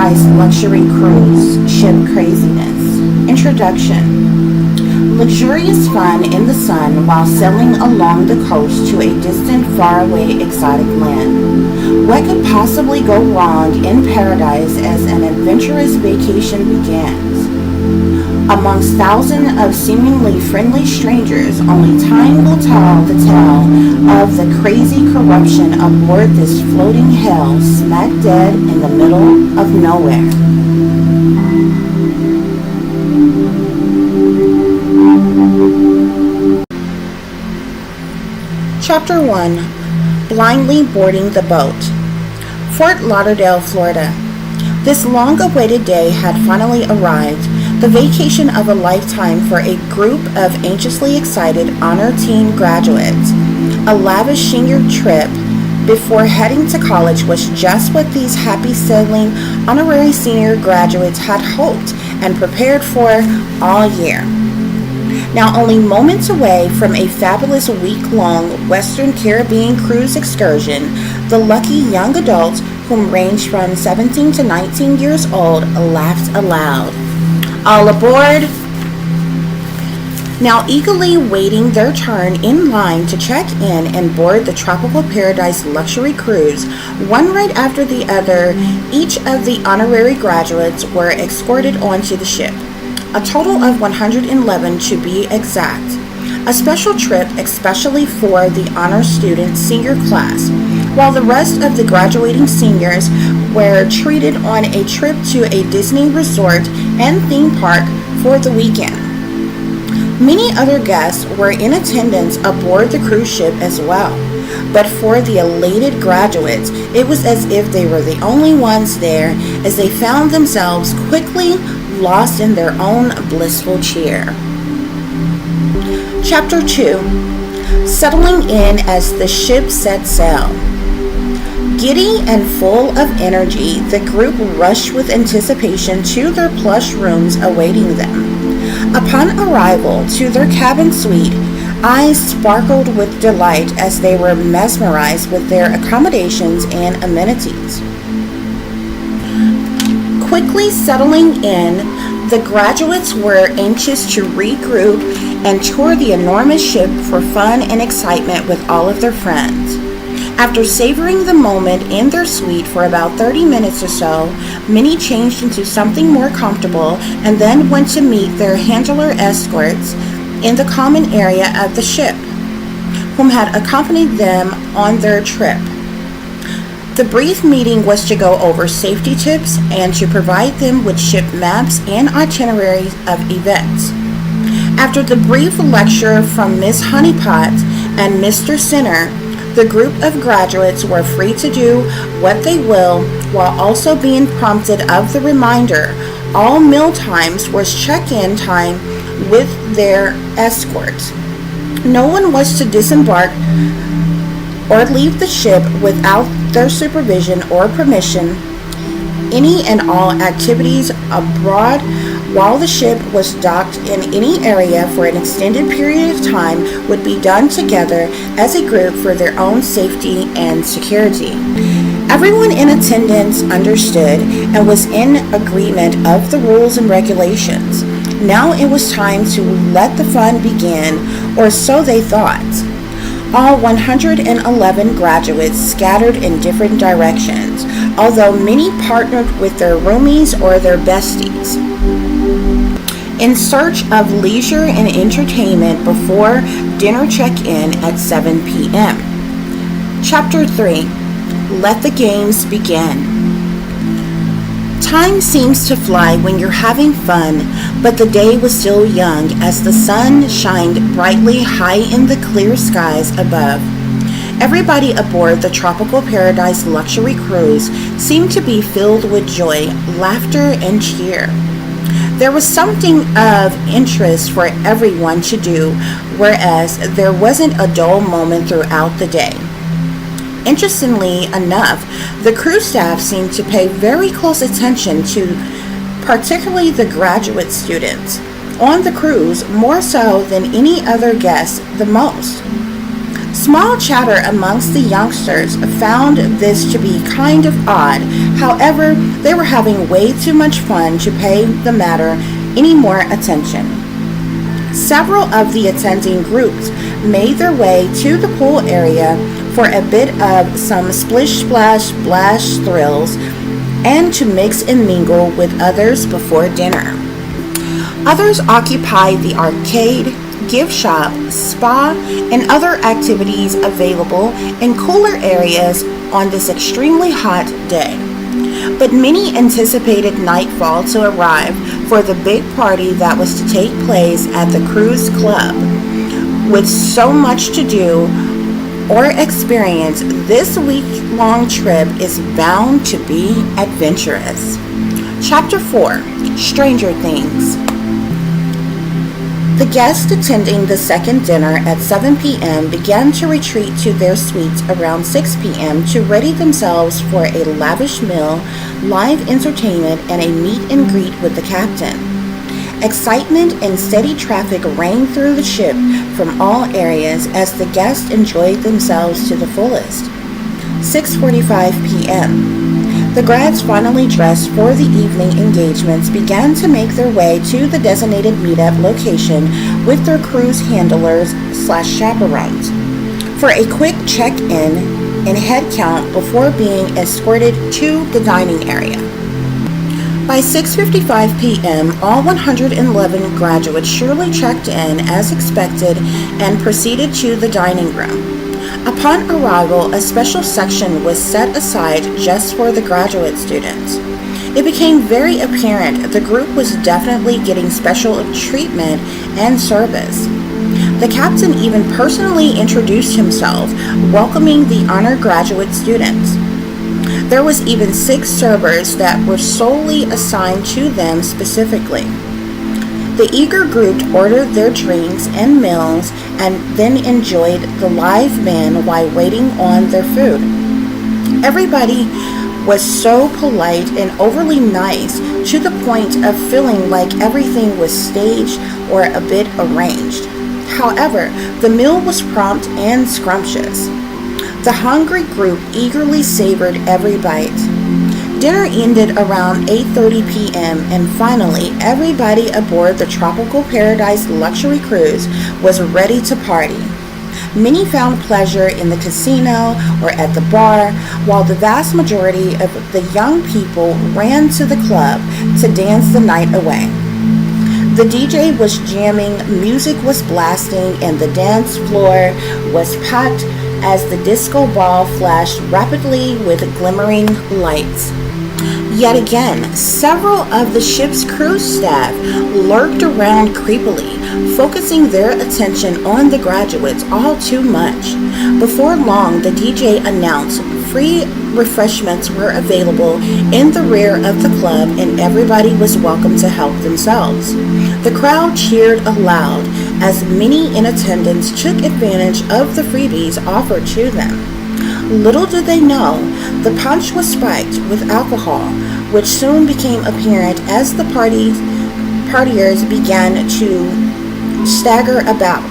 Paradise Luxury Cruise Ship Craziness. Introduction. Luxurious fun in the sun while sailing along the coast to a distant, faraway, exotic land. What could possibly go wrong in paradise as an adventurous vacation begins? Amongst thousands of seemingly friendly strangers, only time will tell the tale of the crazy corruption aboard this floating hell smack dead in the middle of nowhere. Chapter 1. Blindly Boarding the Boat. Fort Lauderdale, Florida. This long-awaited day had finally arrived. The vacation of a lifetime for a group of anxiously excited honor teen graduates. A lavish senior trip before heading to college was just what these happy sailing honorary senior graduates had hoped and prepared for all year. Now only moments away from a fabulous week-long Western Caribbean cruise excursion, the lucky young adults, whom ranged from 17 to 19 years old, laughed aloud. All aboard! Now eagerly waiting their turn in line to check in and board the Tropical Paradise Luxury Cruise, one right after the other, each of the honorary graduates were escorted onto the ship. A total of 111 to be exact. A special trip especially for the honor student senior class, while the rest of the graduating seniors were treated on a trip to a Disney resort and theme park for the weekend. Many other guests were in attendance aboard the cruise ship as well, but for the elated graduates, it was as if they were the only ones there, as they found themselves quickly lost in their own blissful cheer. Chapter 2. Settling in as the ship set sail. Giddy and full of energy, the group rushed with anticipation to their plush rooms awaiting them. Upon arrival to their cabin suite, eyes sparkled with delight as they were mesmerized with their accommodations and amenities. Quickly settling in, the graduates were anxious to regroup and tour the enormous ship for fun and excitement with all of their friends. After savoring the moment in their suite for about 30 minutes or so, many changed into something more comfortable and then went to meet their handler escorts in the common area of the ship, whom had accompanied them on their trip. The brief meeting was to go over safety tips and to provide them with ship maps and itineraries of events. After the brief lecture from Miss Honeypot and Mr. Sinner, the group of graduates were free to do what they will, while also being prompted of the reminder all meal times was check-in time with their escorts. No one was to disembark or leave the ship without their supervision or permission. Any and all activities abroad while the ship was docked in any area for an extended period of time would be done together as a group for their own safety and security. Everyone in attendance understood and was in agreement of the rules and regulations. Now it was time to let the fun begin, or so they thought. All 111 graduates scattered in different directions, although many partnered with their roomies or their besties, in search of leisure and entertainment before dinner check-in at 7 p.m. Chapter 3. Let the games begin. Time seems to fly when you're having fun, but the day was still young as the sun shined brightly high in the clear skies above. Everybody aboard the Tropical Paradise Luxury Cruise seemed to be filled with joy, laughter, and cheer. There was something of interest for everyone to do, whereas there wasn't a dull moment throughout the day. Interestingly enough, the cruise staff seemed to pay very close attention to particularly the graduate students on the cruise, more so than any other guest the most. Small chatter amongst the youngsters found this to be kind of odd. However, they were having way too much fun to pay the matter any more attention. Several of the attending groups made their way to the pool area for a bit of some splish splash splash thrills and to mix and mingle with others before dinner. Others occupied the arcade, gift shop, spa, and other activities available in cooler areas on this extremely hot day. But many anticipated nightfall to arrive for the big party that was to take place at the cruise club. With so much to do or experience, this week-long trip is bound to be adventurous. Chapter 4, Stranger Things. The guests attending the second dinner at 7 p.m. began to retreat to their suites around 6 p.m. to ready themselves for a lavish meal, live entertainment, and a meet and greet with the captain. Excitement and steady traffic rang through the ship from all areas as the guests enjoyed themselves to the fullest. 6:45 p.m. The grads, finally dressed for the evening engagements, began to make their way to the designated meetup location with their cruise handlers/chaperones for a quick check-in and head count before being escorted to the dining area. By 6:55 p.m., all 111 graduates surely checked in as expected and proceeded to the dining room. Upon arrival, a special section was set aside just for the graduate students. It became very apparent the group was definitely getting special treatment and service. The captain even personally introduced himself, welcoming the honor graduate students. There was even 6 servers that were solely assigned to them specifically. The eager group ordered their drinks and meals and then enjoyed the live band while waiting on their food. Everybody was so polite and overly nice to the point of feeling like everything was staged or a bit arranged. However, the meal was prompt and scrumptious. The hungry group eagerly savored every bite. Dinner ended around 8:30 p.m. and finally everybody aboard the Tropical Paradise luxury cruise was ready to party. Many found pleasure in the casino or at the bar, while the vast majority of the young people ran to the club to dance the night away. The DJ was jamming, music was blasting, and the dance floor was packed as the disco ball flashed rapidly with glimmering lights. Yet again, several of the ship's cruise staff lurked around creepily, focusing their attention on the graduates all too much. Before long, the DJ announced free refreshments were available in the rear of the club and everybody was welcome to help themselves. The crowd cheered aloud as many in attendance took advantage of the freebies offered to them. Little did they know, the punch was spiked with alcohol, which soon became apparent as the partiers began to stagger about.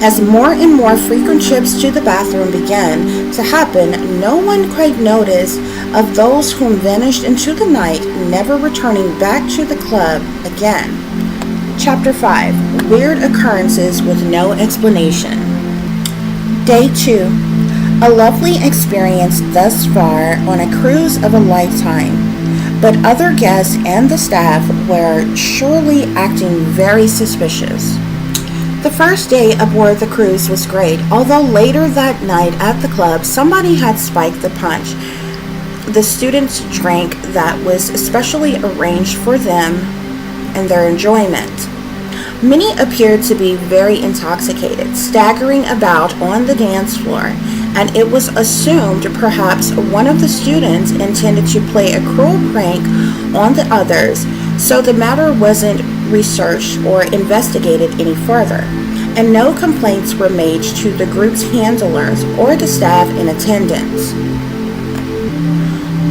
As more and more frequent trips to the bathroom began to happen, no one quite noticed of those whom vanished into the night, never returning back to the club again. Chapter 5, Weird Occurrences with No Explanation. Day 2. A lovely experience thus far on a cruise of a lifetime, but other guests and the staff were surely acting very suspicious. The first day aboard the cruise was great, although later that night at the club somebody had spiked the punch. The students drank that was especially arranged for them and their enjoyment. Many appeared to be very intoxicated, staggering about on the dance floor, and it was assumed perhaps one of the students intended to play a cruel prank on the others, so the matter wasn't researched or investigated any further, and no complaints were made to the group's handlers or the staff in attendance.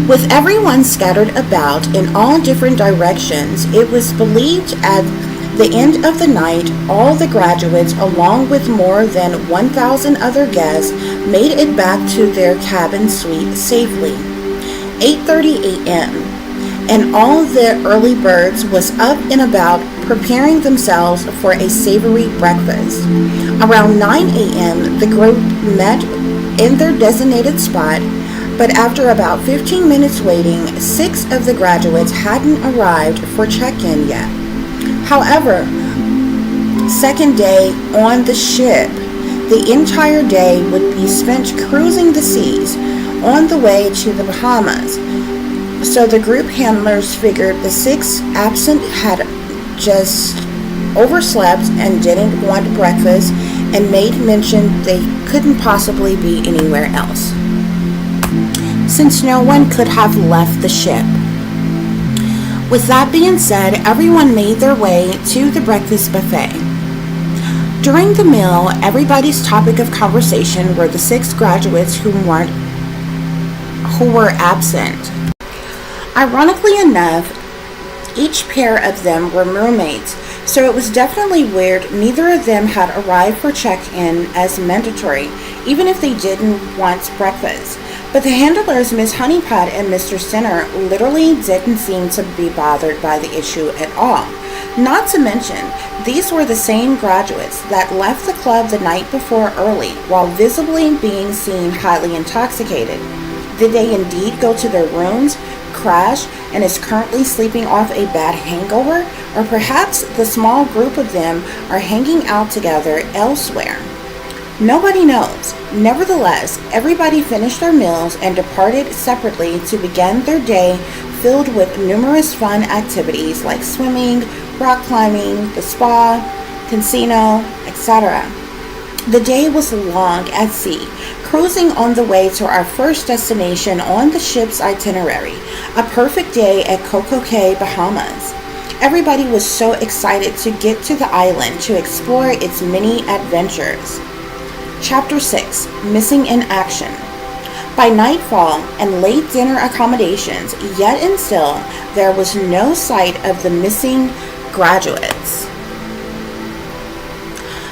With everyone scattered about in all different directions, it was believed The end of the night, all the graduates, along with more than 1,000 other guests, made it back to their cabin suite safely. 8:30 a.m., and all the early birds was up and about preparing themselves for a savory breakfast. Around 9 a.m., the group met in their designated spot, but after about 15 minutes waiting, 6 of the graduates hadn't arrived for check-in yet. However, second day on the ship, the entire day would be spent cruising the seas on the way to the Bahamas. So the group handlers figured the 6 absent had just overslept and didn't want breakfast, and made mention they couldn't possibly be anywhere else, since no one could have left the ship. With that being said, everyone made their way to the breakfast buffet. During the meal, everybody's topic of conversation were the 6 graduates who were absent. Ironically enough, each pair of them were roommates, so it was definitely weird neither of them had arrived for check-in as mandatory, even if they didn't want breakfast. But the handlers, Miss Honeypot and Mr. Sinner, literally didn't seem to be bothered by the issue at all. Not to mention, these were the same graduates that left the club the night before early, while visibly being seen highly intoxicated. Did they indeed go to their rooms, crash, and is currently sleeping off a bad hangover? Or perhaps the small group of them are hanging out together elsewhere? Nobody knows. Nevertheless, everybody finished their meals and departed separately to begin their day filled with numerous fun activities like swimming, rock climbing, the spa, casino, etc. The day was long at sea, cruising on the way to our first destination on the ship's itinerary, a perfect day at Coco Cay, Bahamas. Everybody was so excited to get to the island to explore its many adventures. Chapter 6, Missing in Action. By nightfall and late dinner accommodations, yet and still, there was no sight of the missing graduates.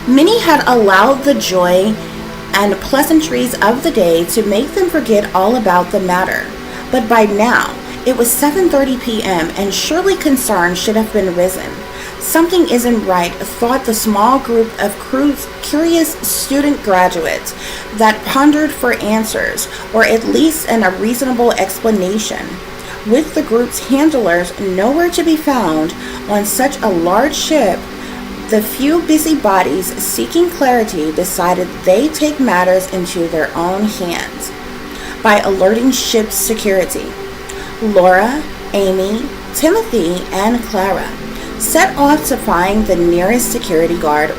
Many had allowed the joy and pleasantries of the day to make them forget all about the matter. But by now, it was 7:30 p.m. and surely concern should have been risen. Something isn't right, thought the small group of curious student graduates that pondered for answers, or at least a reasonable explanation. With the group's handlers nowhere to be found on such a large ship, the few busybodies seeking clarity decided they'd take matters into their own hands by alerting ship's security. Laura, Amy, Timothy, and Clara set off to find the nearest security guard,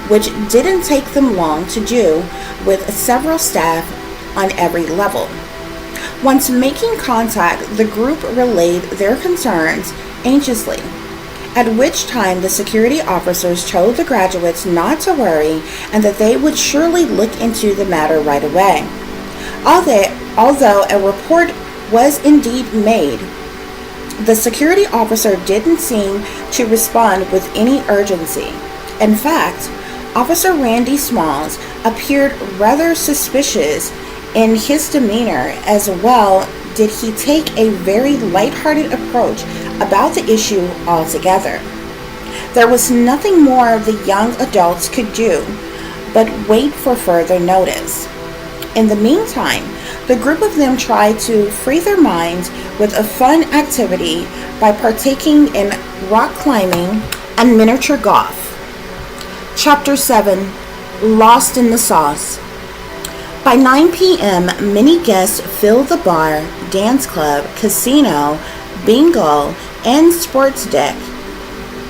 which didn't take them long to do, with several staff on every level. Once making contact, the group relayed their concerns anxiously, at which time the security officers told the graduates not to worry and that they would surely look into the matter right away. Although a report was indeed made, the security officer didn't seem to respond with any urgency. In fact, Officer Randy Smalls appeared rather suspicious in his demeanor, as well did he take a very lighthearted approach about the issue altogether. There was nothing more the young adults could do but wait for further notice. In the meantime, the group of them tried to free their minds with a fun activity by partaking in rock climbing and miniature golf. Chapter 7, Lost in the Sauce. By 9 p.m., many guests filled the bar, dance club, casino, bingo, and sports deck,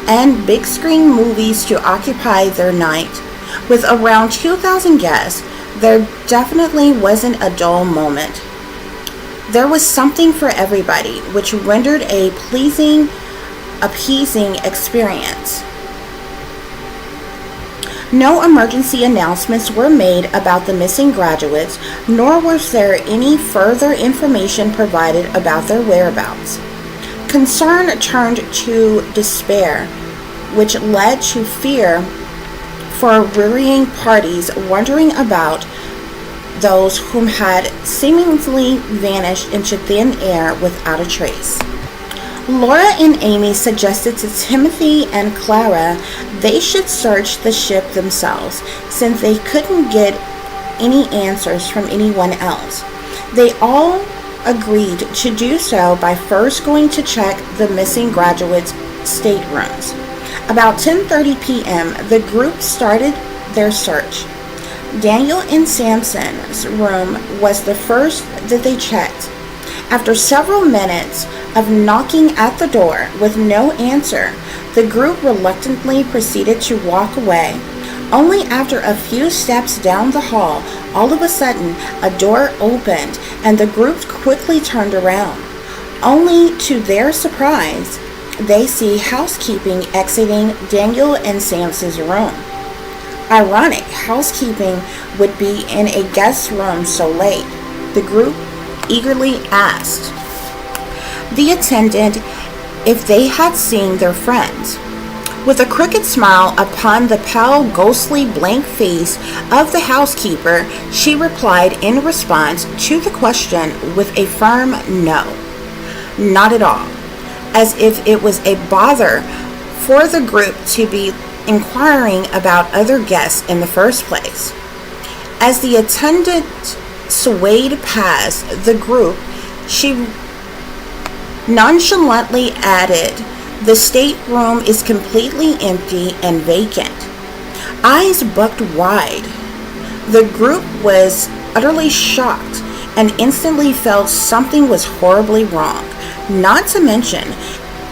and big screen movies to occupy their night. With around 2,000 guests, there definitely wasn't a dull moment. There was something for everybody, which rendered a pleasing, appeasing experience. No emergency announcements were made about the missing graduates, nor was there any further information provided about their whereabouts. Concern turned to despair which led to fear for worrying parties wondering about those whom had seemingly vanished into thin air without a trace. Laura and Amy suggested to Timothy and Clara they should search the ship themselves, since they couldn't get any answers from anyone else. They all agreed to do so by first going to check the missing graduates' staterooms. About 10:30 p.m., the group started their search. Daniel and Samson's room was the first that they checked. After several minutes of knocking at the door with no answer, the group reluctantly proceeded to walk away. Only after a few steps down the hall, all of a sudden, a door opened and the group quickly turned around. Only to their surprise, they see housekeeping exiting Daniel and Samson's room. Ironic, housekeeping would be in a guest room so late. The group eagerly asked the attendant if they had seen their friends. With a crooked smile upon the pale, ghostly, blank face of the housekeeper, she replied in response to the question with a firm no. Not at all. As if it was a bother for the group to be inquiring about other guests in the first place. As the attendant swayed past the group, she nonchalantly added, "The stateroom is completely empty and vacant." Eyes bucked wide. The group was utterly shocked and instantly felt something was horribly wrong. Not to mention,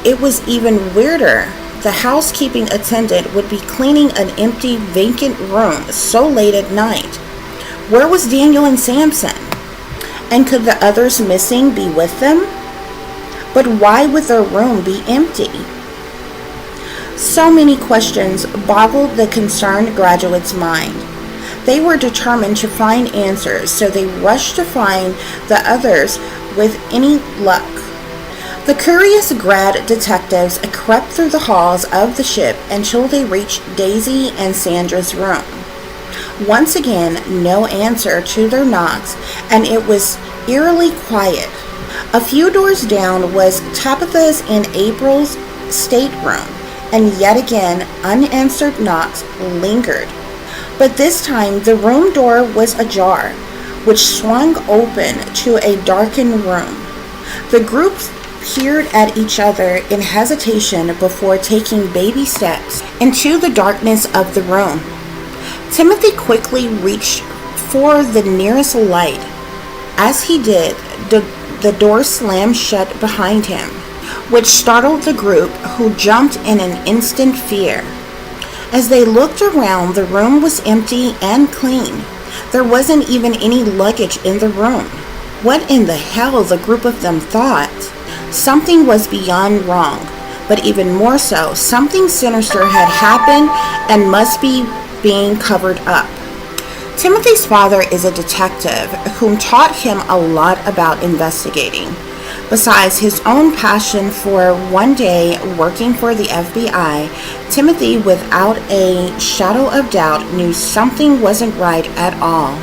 it was even weirder. The housekeeping attendant would be cleaning an empty, vacant room so late at night. Where was Daniel and Samson? And could the others missing be with them? But why would their room be empty? So many questions boggled the concerned graduate's mind. They were determined to find answers, so they rushed to find the others with any luck. The curious grad detectives crept through the halls of the ship until they reached Daisy and Sandra's room. Once again, no answer to their knocks, and it was eerily quiet. A few doors down was Tabitha's and April's stateroom, and yet again unanswered knocks lingered. But this time the room door was ajar, which swung open to a darkened room. The group peered at each other in hesitation before taking baby steps into the darkness of the room. Timothy quickly reached for the nearest light. As he did, the door slammed shut behind him, which startled the group, who jumped in an instant fear. As they looked around, the room was empty and clean. There wasn't even any luggage in the room. What in the hell, the group of them thought. Something was beyond wrong, but even more so, something sinister had happened and must be being covered up. Timothy's father is a detective whom taught him a lot about investigating. Besides his own passion for one day working for the FBI, Timothy, without a shadow of doubt, knew something wasn't right at all.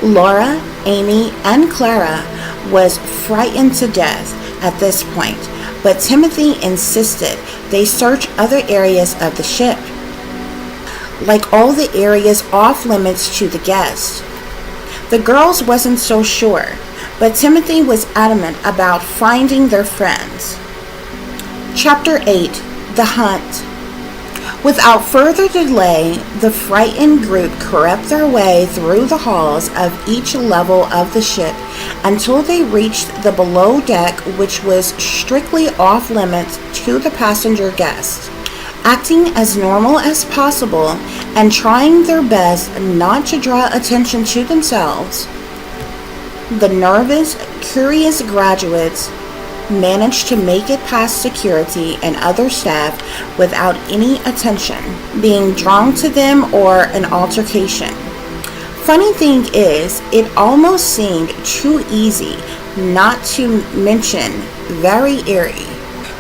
Laura, Amy, and Clara was frightened to death at this point, but Timothy insisted they search other areas of the ship, like all the areas off limits to the guests. The girls wasn't so sure, but Timothy was adamant about finding their friends. Chapter 8. The Hunt. Without further delay, the frightened group crept their way through the halls of each level of the ship until they reached the below deck, which was strictly off limits to the passenger guests. Acting as normal as possible and trying their best not to draw attention to themselves, the nervous, curious graduates managed to make it past security and other staff without any attention being drawn to them or an altercation. Funny thing is, it almost seemed too easy, not to mention very eerie,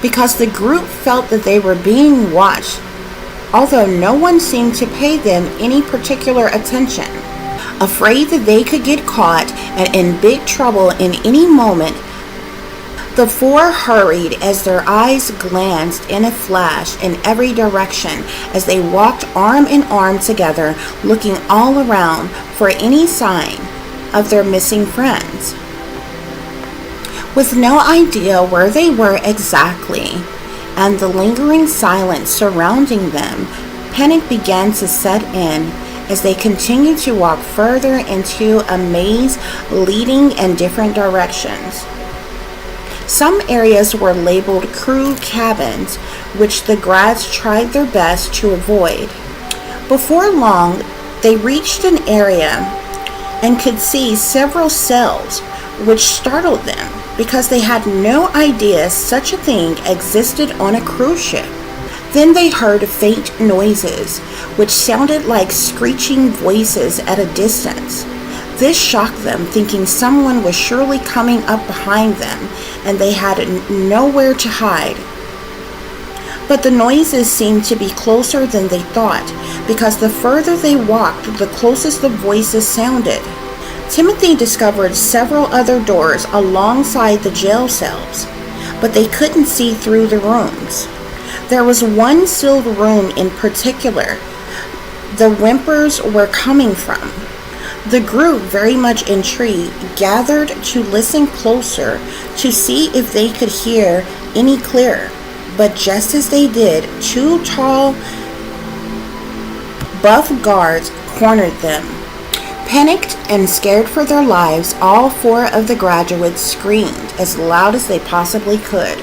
because the group felt that they were being watched although no one seemed to pay them any particular attention. Afraid that they could get caught and in big trouble in any moment, the four hurried as their eyes glanced in a flash in every direction as they walked arm in arm together, looking all around for any sign of their missing friends. With no idea where they were exactly, and the lingering silence surrounding them, panic began to set in as they continued to walk further into a maze leading in different directions. Some areas were labeled crew cabins, which the grads tried their best to avoid. Before long, they reached an area and could see several cells, which startled them because they had no idea such a thing existed on a cruise ship. Then they heard faint noises, which sounded like screeching voices at a distance. This shocked them, thinking someone was surely coming up behind them, and they had nowhere to hide. But the noises seemed to be closer than they thought, because the further they walked, the closest the voices sounded. Timothy discovered several other doors alongside the jail cells, but they couldn't see through the rooms. There was one sealed room in particular the whimpers were coming from. The group, very much intrigued, gathered to listen closer to see if they could hear any clearer. But just as they did, two tall, buff guards cornered them. Panicked and scared for their lives, all four of the graduates screamed as loud as they possibly could.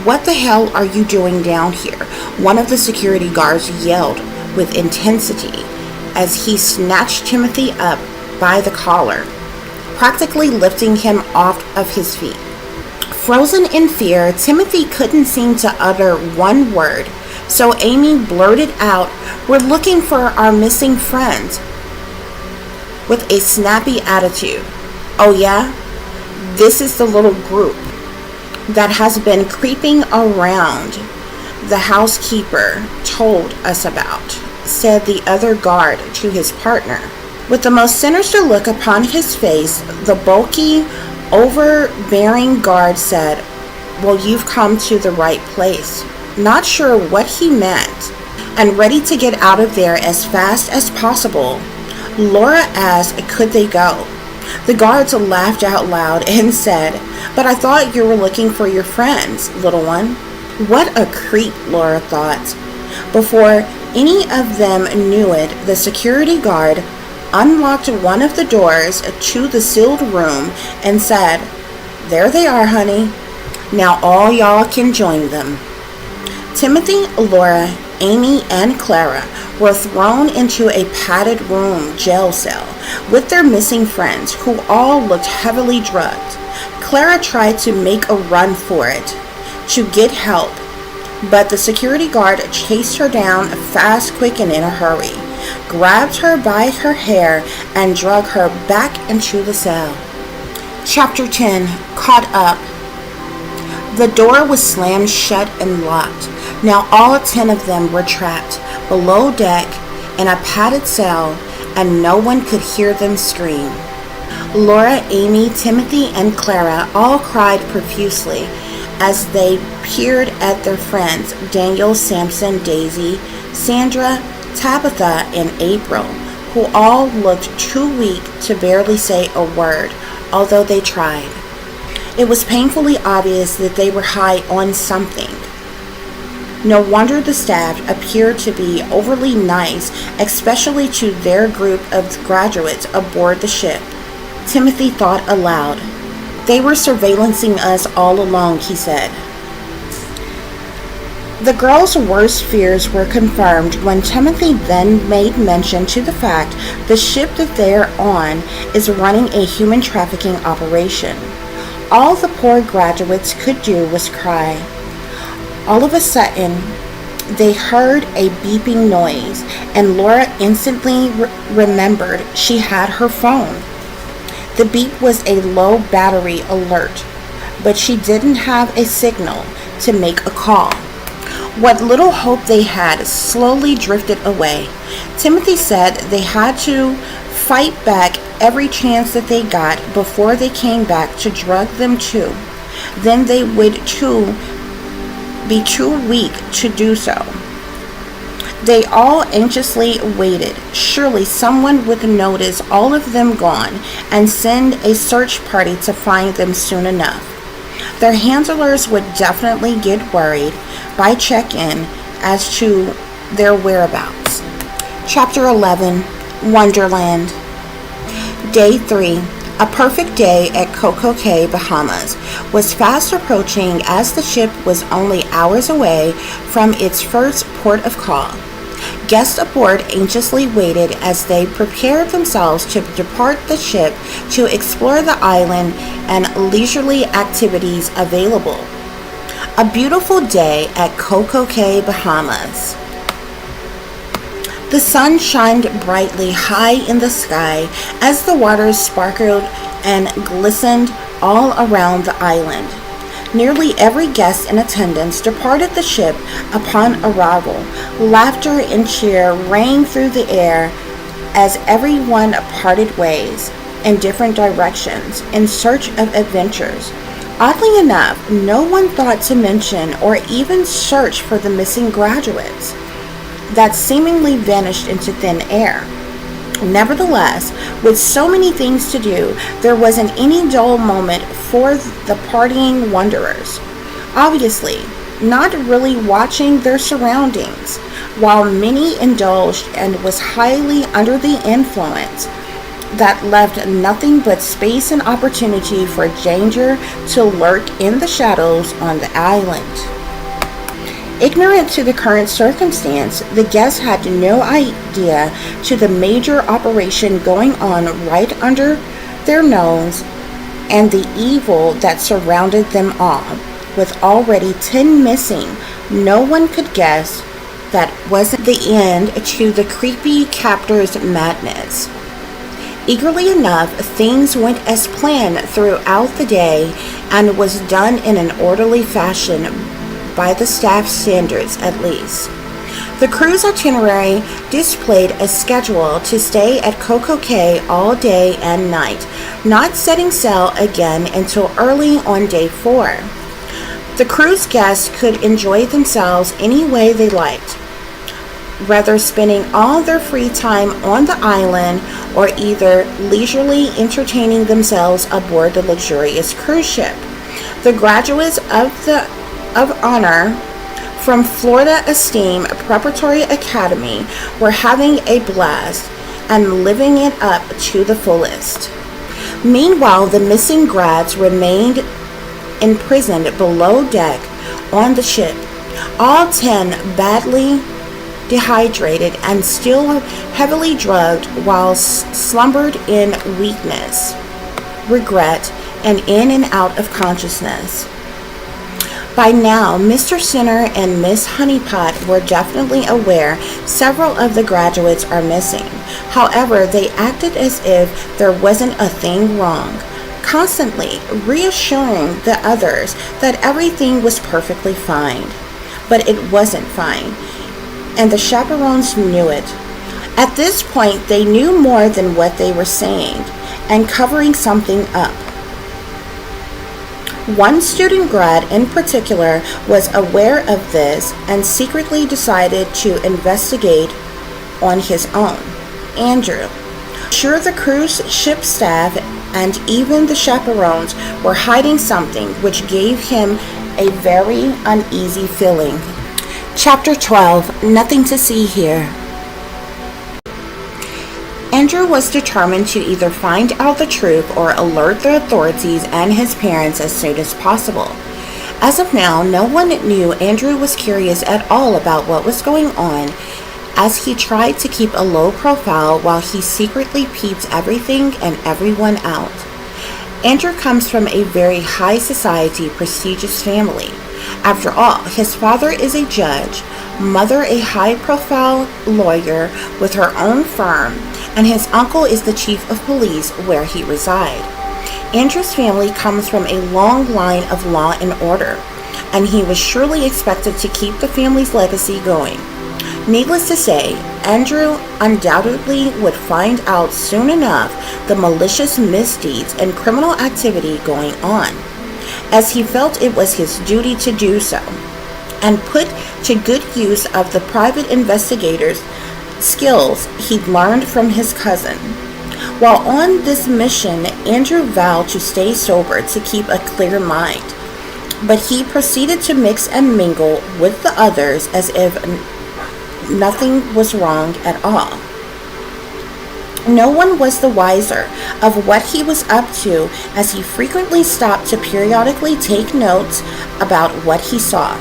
"What the hell are you doing down here?" one of the security guards yelled with intensity as he snatched Timothy up by the collar, practically lifting him off of his feet. Frozen in fear, Timothy couldn't seem to utter one word, so Amy blurted out, "We're looking for our missing friends," with a snappy attitude. "Oh yeah? This is the little group that has been creeping around the housekeeper told us about," said the other guard to his partner. With the most sinister look upon his face, the bulky, overbearing guard said, "Well, you've come to the right place." Not sure what he meant, and ready to get out of there as fast as possible, Laura asked, "Could they go?" The guards laughed out loud and said, "But I thought you were looking for your friends, little one." What a creep, Laura thought. Before any of them knew it, the security guard unlocked one of the doors to the sealed room and said, "There they are, honey. Now all y'all can join them." Timothy, Laura, Amy, and Clara were thrown into a padded room jail cell with their missing friends, who all looked heavily drugged. Clara tried to make a run for it to get help, but the security guard chased her down fast, quick, and in a hurry, grabbed her by her hair, and dragged her back into the cell. Chapter 10. Caught Up. The door was slammed shut and locked. Now all 10 of them were trapped below deck in a padded cell, and no one could hear them scream. Laura, Amy, Timothy, and Clara all cried profusely as they peered at their friends, Daniel, Samson, Daisy, Sandra, Tabitha, and April, who all looked too weak to barely say a word, although they tried. It was painfully obvious that they were high on something. No wonder the staff appeared to be overly nice, especially to their group of graduates aboard the ship. Timothy thought aloud. "They were surveillancing us all along," he said. The girls' worst fears were confirmed when Timothy then made mention to the fact the ship that they're on is running a human trafficking operation. All the poor graduates could do was cry. All of a sudden, they heard a beeping noise, and Laura instantly remembered she had her phone. The beep was a low battery alert, but she didn't have a signal to make a call. What little hope they had slowly drifted away. Timothy said they had to fight back every chance that they got before they came back to drug them too. Then they would be too weak to do so. They all anxiously waited. Surely someone would notice all of them gone and send a search party to find them soon enough. Their handlers would definitely get worried by check-in as to their whereabouts. Chapter 11, Wonderland. Day 3. A perfect day at Coco Cay, Bahamas, was fast approaching as the ship was only hours away from its first port of call. Guests aboard anxiously waited as they prepared themselves to depart the ship to explore the island and leisurely activities available. A beautiful day at Coco Cay, Bahamas. The sun shined brightly high in the sky as the waters sparkled and glistened all around the island. Nearly every guest in attendance departed the ship upon arrival. Laughter and cheer rang through the air as everyone parted ways in different directions in search of adventures. Oddly enough, no one thought to mention or even search for the missing graduates that seemingly vanished into thin air. Nevertheless, with so many things to do, there wasn't any dull moment for the partying wanderers. Obviously, not really watching their surroundings, while many indulged and was highly under the influence that left nothing but space and opportunity for danger to lurk in the shadows on the island. Ignorant to the current circumstance, the guests had no idea to the major operation going on right under their nose and the evil that surrounded them all. With already 10 missing, no one could guess that wasn't the end to the creepy captor's madness. Eagerly enough, things went as planned throughout the day and was done in an orderly fashion by the staff standards at least. The cruise itinerary displayed a schedule to stay at Coco Cay all day and night, not setting sail again until early on day 4. The cruise guests could enjoy themselves any way they liked, whether spending all their free time on the island or either leisurely entertaining themselves aboard the luxurious cruise ship. The graduates of honor from Florida Esteem Preparatory Academy were having a blast and living it up to the fullest. Meanwhile, the missing grads remained imprisoned below deck on the ship, all 10 badly dehydrated and still heavily drugged while slumbered in weakness, regret, and in and out of consciousness. By now, Mr. Sinner and Miss Honeypot were definitely aware several of the graduates are missing. However, they acted as if there wasn't a thing wrong, constantly reassuring the others that everything was perfectly fine. But it wasn't fine, and the chaperones knew it. At this point, they knew more than what they were saying and covering something up. One student grad in particular was aware of this and secretly decided to investigate on his own. Andrew. Sure, the cruise ship staff and even the chaperones were hiding something, which gave him a very uneasy feeling. Chapter 12. Nothing to see here. Andrew was determined to either find out the truth or alert the authorities and his parents as soon as possible. As of now, no one knew Andrew was curious at all about what was going on, as he tried to keep a low profile while he secretly peeped everything and everyone out. Andrew comes from a very high society, prestigious family. After all, his father is a judge, mother a high-profile lawyer with her own firm, and his uncle is the chief of police where he resides. Andrew's family comes from a long line of law and order. and he was surely expected to keep the family's legacy going. Needless to say, Andrew undoubtedly would find out soon enough the malicious misdeeds and criminal activity going on, as he felt it was his duty to do so, and put to good use of the private investigator's skills he'd learned from his cousin. While on this mission, Andrew vowed to stay sober to keep a clear mind, but he proceeded to mix and mingle with the others as if nothing was wrong at all. No one was the wiser of what he was up to, as he frequently stopped to periodically take notes about what he saw.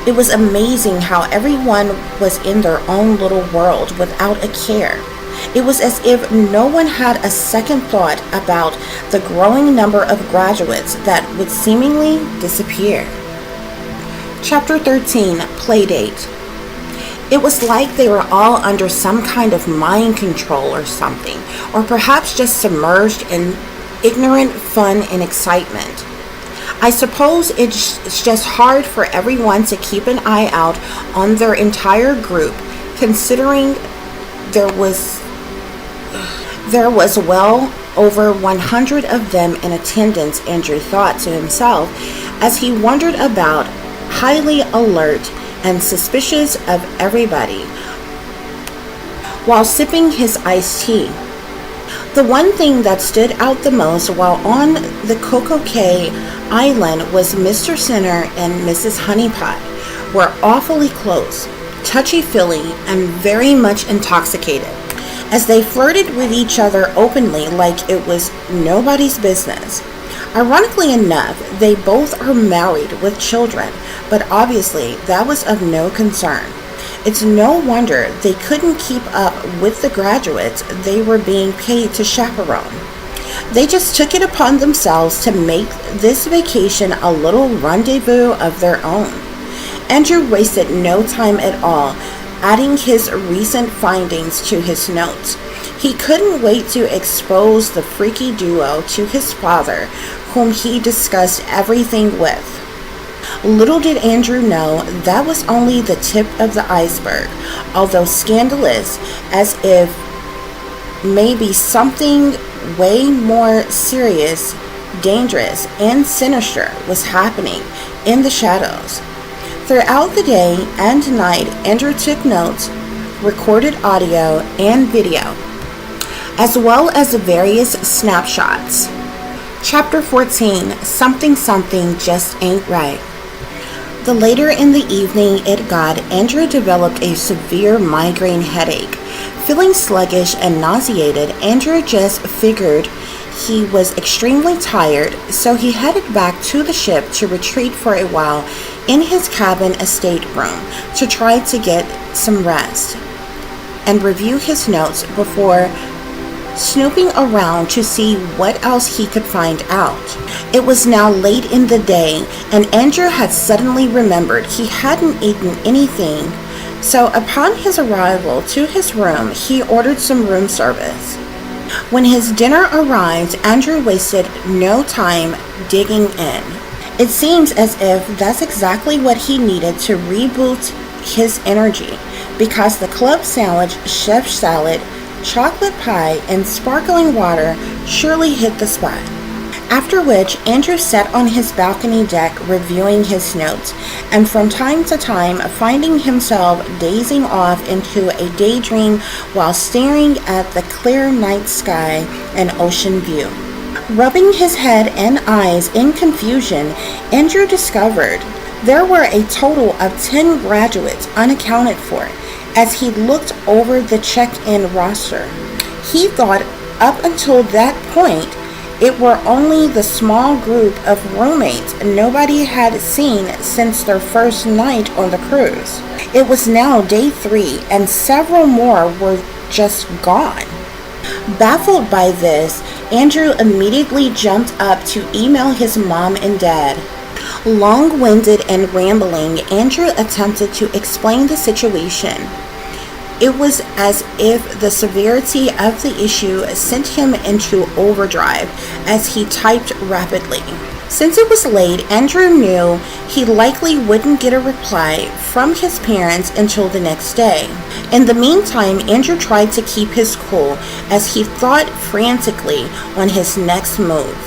It was amazing how everyone was in their own little world without a care. It was as if no one had a second thought about the growing number of graduates that would seemingly disappear. Chapter 13, Playdate. It was like they were all under some kind of mind control or something, or perhaps just submerged in ignorant fun and excitement. I suppose it's just hard for everyone to keep an eye out on their entire group, considering there was well over 100 of them in attendance, Andrew thought to himself as he wandered about, highly alert and suspicious of everybody, while sipping his iced tea. The one thing that stood out the most while on the Coco Cay Island was Mr. Center and Mrs. Honeypot were awfully close, touchy-feely, and very much intoxicated, as they flirted with each other openly like it was nobody's business. Ironically enough, they both are married with children, but obviously that was of no concern. It's no wonder they couldn't keep up with the graduates they were being paid to chaperone. They just took it upon themselves to make this vacation a little rendezvous of their own. Andrew wasted no time at all, adding his recent findings to his notes. He couldn't wait to expose the freaky duo to his father, whom he discussed everything with. Little did Andrew know that was only the tip of the iceberg, although scandalous, as if maybe something way more serious, dangerous, and sinister was happening in the shadows. Throughout the day and night, Andrew took notes, recorded audio and video, as well as various snapshots. Chapter 14, Something Just Ain't Right. The later in the evening it got, Andrew developed a severe migraine headache. Feeling sluggish and nauseated, Andrew just figured he was extremely tired, so he headed back to the ship to retreat for a while in his cabin estate room to try to get some rest and review his notes before snooping around to see what else he could find out. It was now late in the day, and Andrew had suddenly remembered he hadn't eaten anything, so upon his arrival to his room, he ordered some room service. When his dinner arrived, Andrew wasted no time digging in. It seems as if that's exactly what he needed to reboot his energy, because the club sandwich, chef salad, chocolate pie, and sparkling water surely hit the spot. After which, Andrew sat on his balcony deck reviewing his notes, and from time to time finding himself dazing off into a daydream while staring at the clear night sky and ocean view. Rubbing his head and eyes in confusion, Andrew discovered there were a total of 10 graduates unaccounted for. As he looked over the check-in roster, he thought up until that point it were only the small group of roommates nobody had seen since their first night on the cruise. It was now day 3, and several more were just gone. Baffled by this, Andrew immediately jumped up to email his mom and dad. Long-winded and rambling, Andrew attempted to explain the situation. It was as if the severity of the issue sent him into overdrive as he typed rapidly. Since it was late, Andrew knew he likely wouldn't get a reply from his parents until the next day. In the meantime, Andrew tried to keep his cool as he thought frantically on his next move.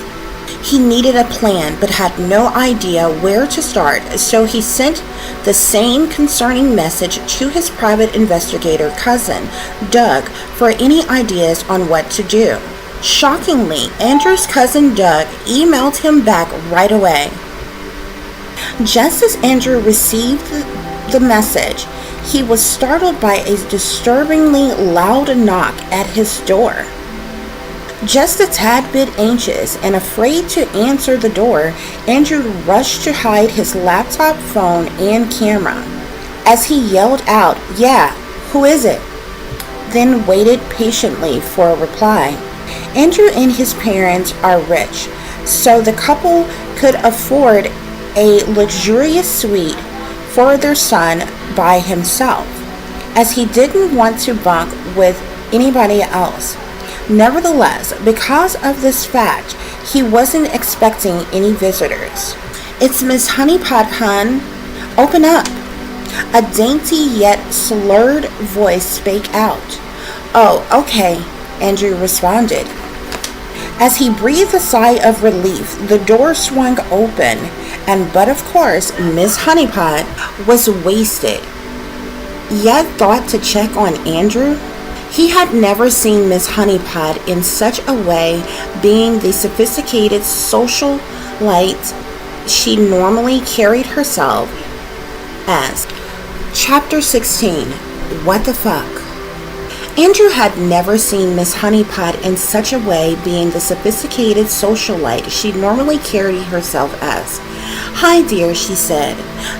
He needed a plan but had no idea where to start, so he sent the same concerning message to his private investigator cousin, Doug, for any ideas on what to do. Shockingly, Andrew's cousin Doug emailed him back right away. Just as Andrew received the message, he was startled by a disturbingly loud knock at his door. Just a tad bit anxious and afraid to answer the door, Andrew rushed to hide his laptop, phone, and camera. As he yelled out, "Yeah, who is it?" then waited patiently for a reply. Andrew and his parents are rich, so the couple could afford a luxurious suite for their son by himself, as he didn't want to bunk with anybody else. Nevertheless, because of this fact, he wasn't expecting any visitors. "It's Miss Honeypot, hun. Open up." A dainty yet slurred voice spake out. "Oh, okay," Andrew responded. As he breathed a sigh of relief, the door swung open, but of course, Miss Honeypot was wasted. Yet thought to check on Andrew? He had never seen Miss Honeypot in such a way, being the sophisticated socialite she normally carried herself as. Chapter 16. What the fuck? Andrew had never seen Miss Honeypot in such a way, being the sophisticated socialite she normally carried herself as. "Hi dear," she said.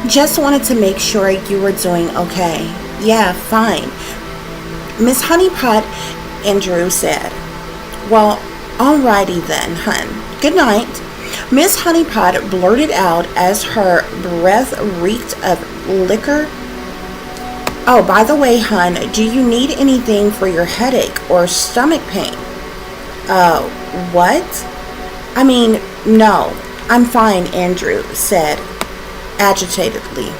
"Just wanted to make sure you were doing okay." "Yeah, fine." Miss Honeypot, Andrew said. "Well, alrighty then, hun. Good night." Miss Honeypot blurted out as her breath reeked of liquor. "Oh, by the way, hun, do you need anything for your headache or stomach pain?" What? I mean, no, I'm fine," Andrew said agitatedly.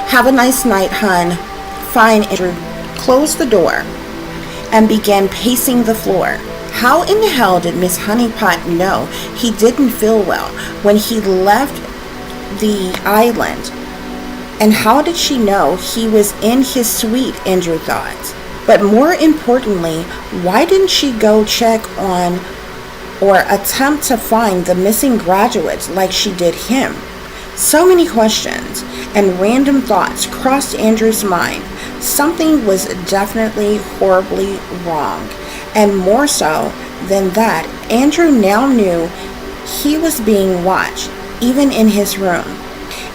"Have a nice night, hun." "Fine," Andrew closed the door and began pacing the floor. How in the hell did Miss Honeypot know he didn't feel well when he left the island? And how did she know he was in his suite, Andrew thought. But more importantly, why didn't she go check on or attempt to find the missing graduates like she did him? So many questions and random thoughts crossed Andrew's mind. Something was definitely horribly wrong. And more so than that, Andrew now knew he was being watched, even in his room.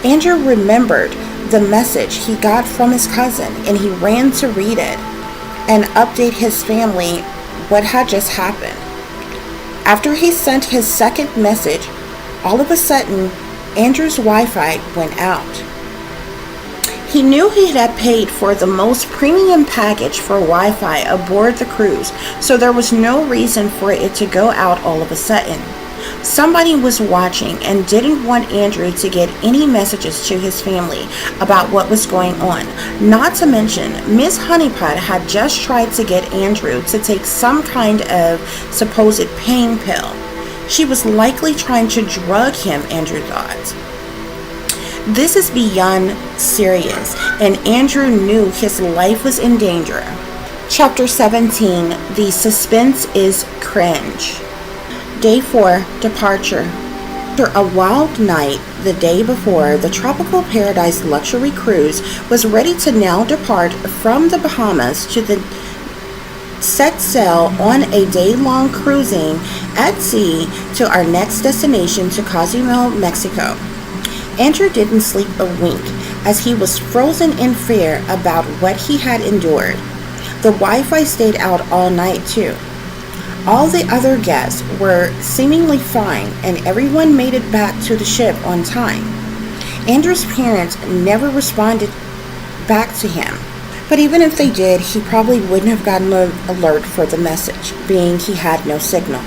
Andrew remembered the message he got from his cousin, and he ran to read it and update his family what had just happened. After he sent his second message, all of a sudden, Andrew's Wi-Fi went out. He knew he had paid for the most premium package for Wi-Fi aboard the cruise, so there was no reason for it to go out all of a sudden. Somebody was watching and didn't want Andrew to get any messages to his family about what was going on. Not to mention, Miss Honeypot had just tried to get Andrew to take some kind of supposed pain pill. She was likely trying to drug him, Andrew thought. This is beyond serious, and Andrew knew his life was in danger. Chapter 17. The suspense is cringe. Day 4. Departure. After a wild night the day before, the Tropical Paradise luxury cruise was ready to now depart from the Bahamas to set sail on a day-long cruising at sea to our next destination, to Cozumel, Mexico. Andrew didn't sleep a wink, as he was frozen in fear about what he had endured. The Wi-Fi stayed out all night too. All the other guests were seemingly fine, and everyone made it back to the ship on time. Andrew's parents never responded back to him, but even if they did, he probably wouldn't have gotten an alert for the message, being he had no signal.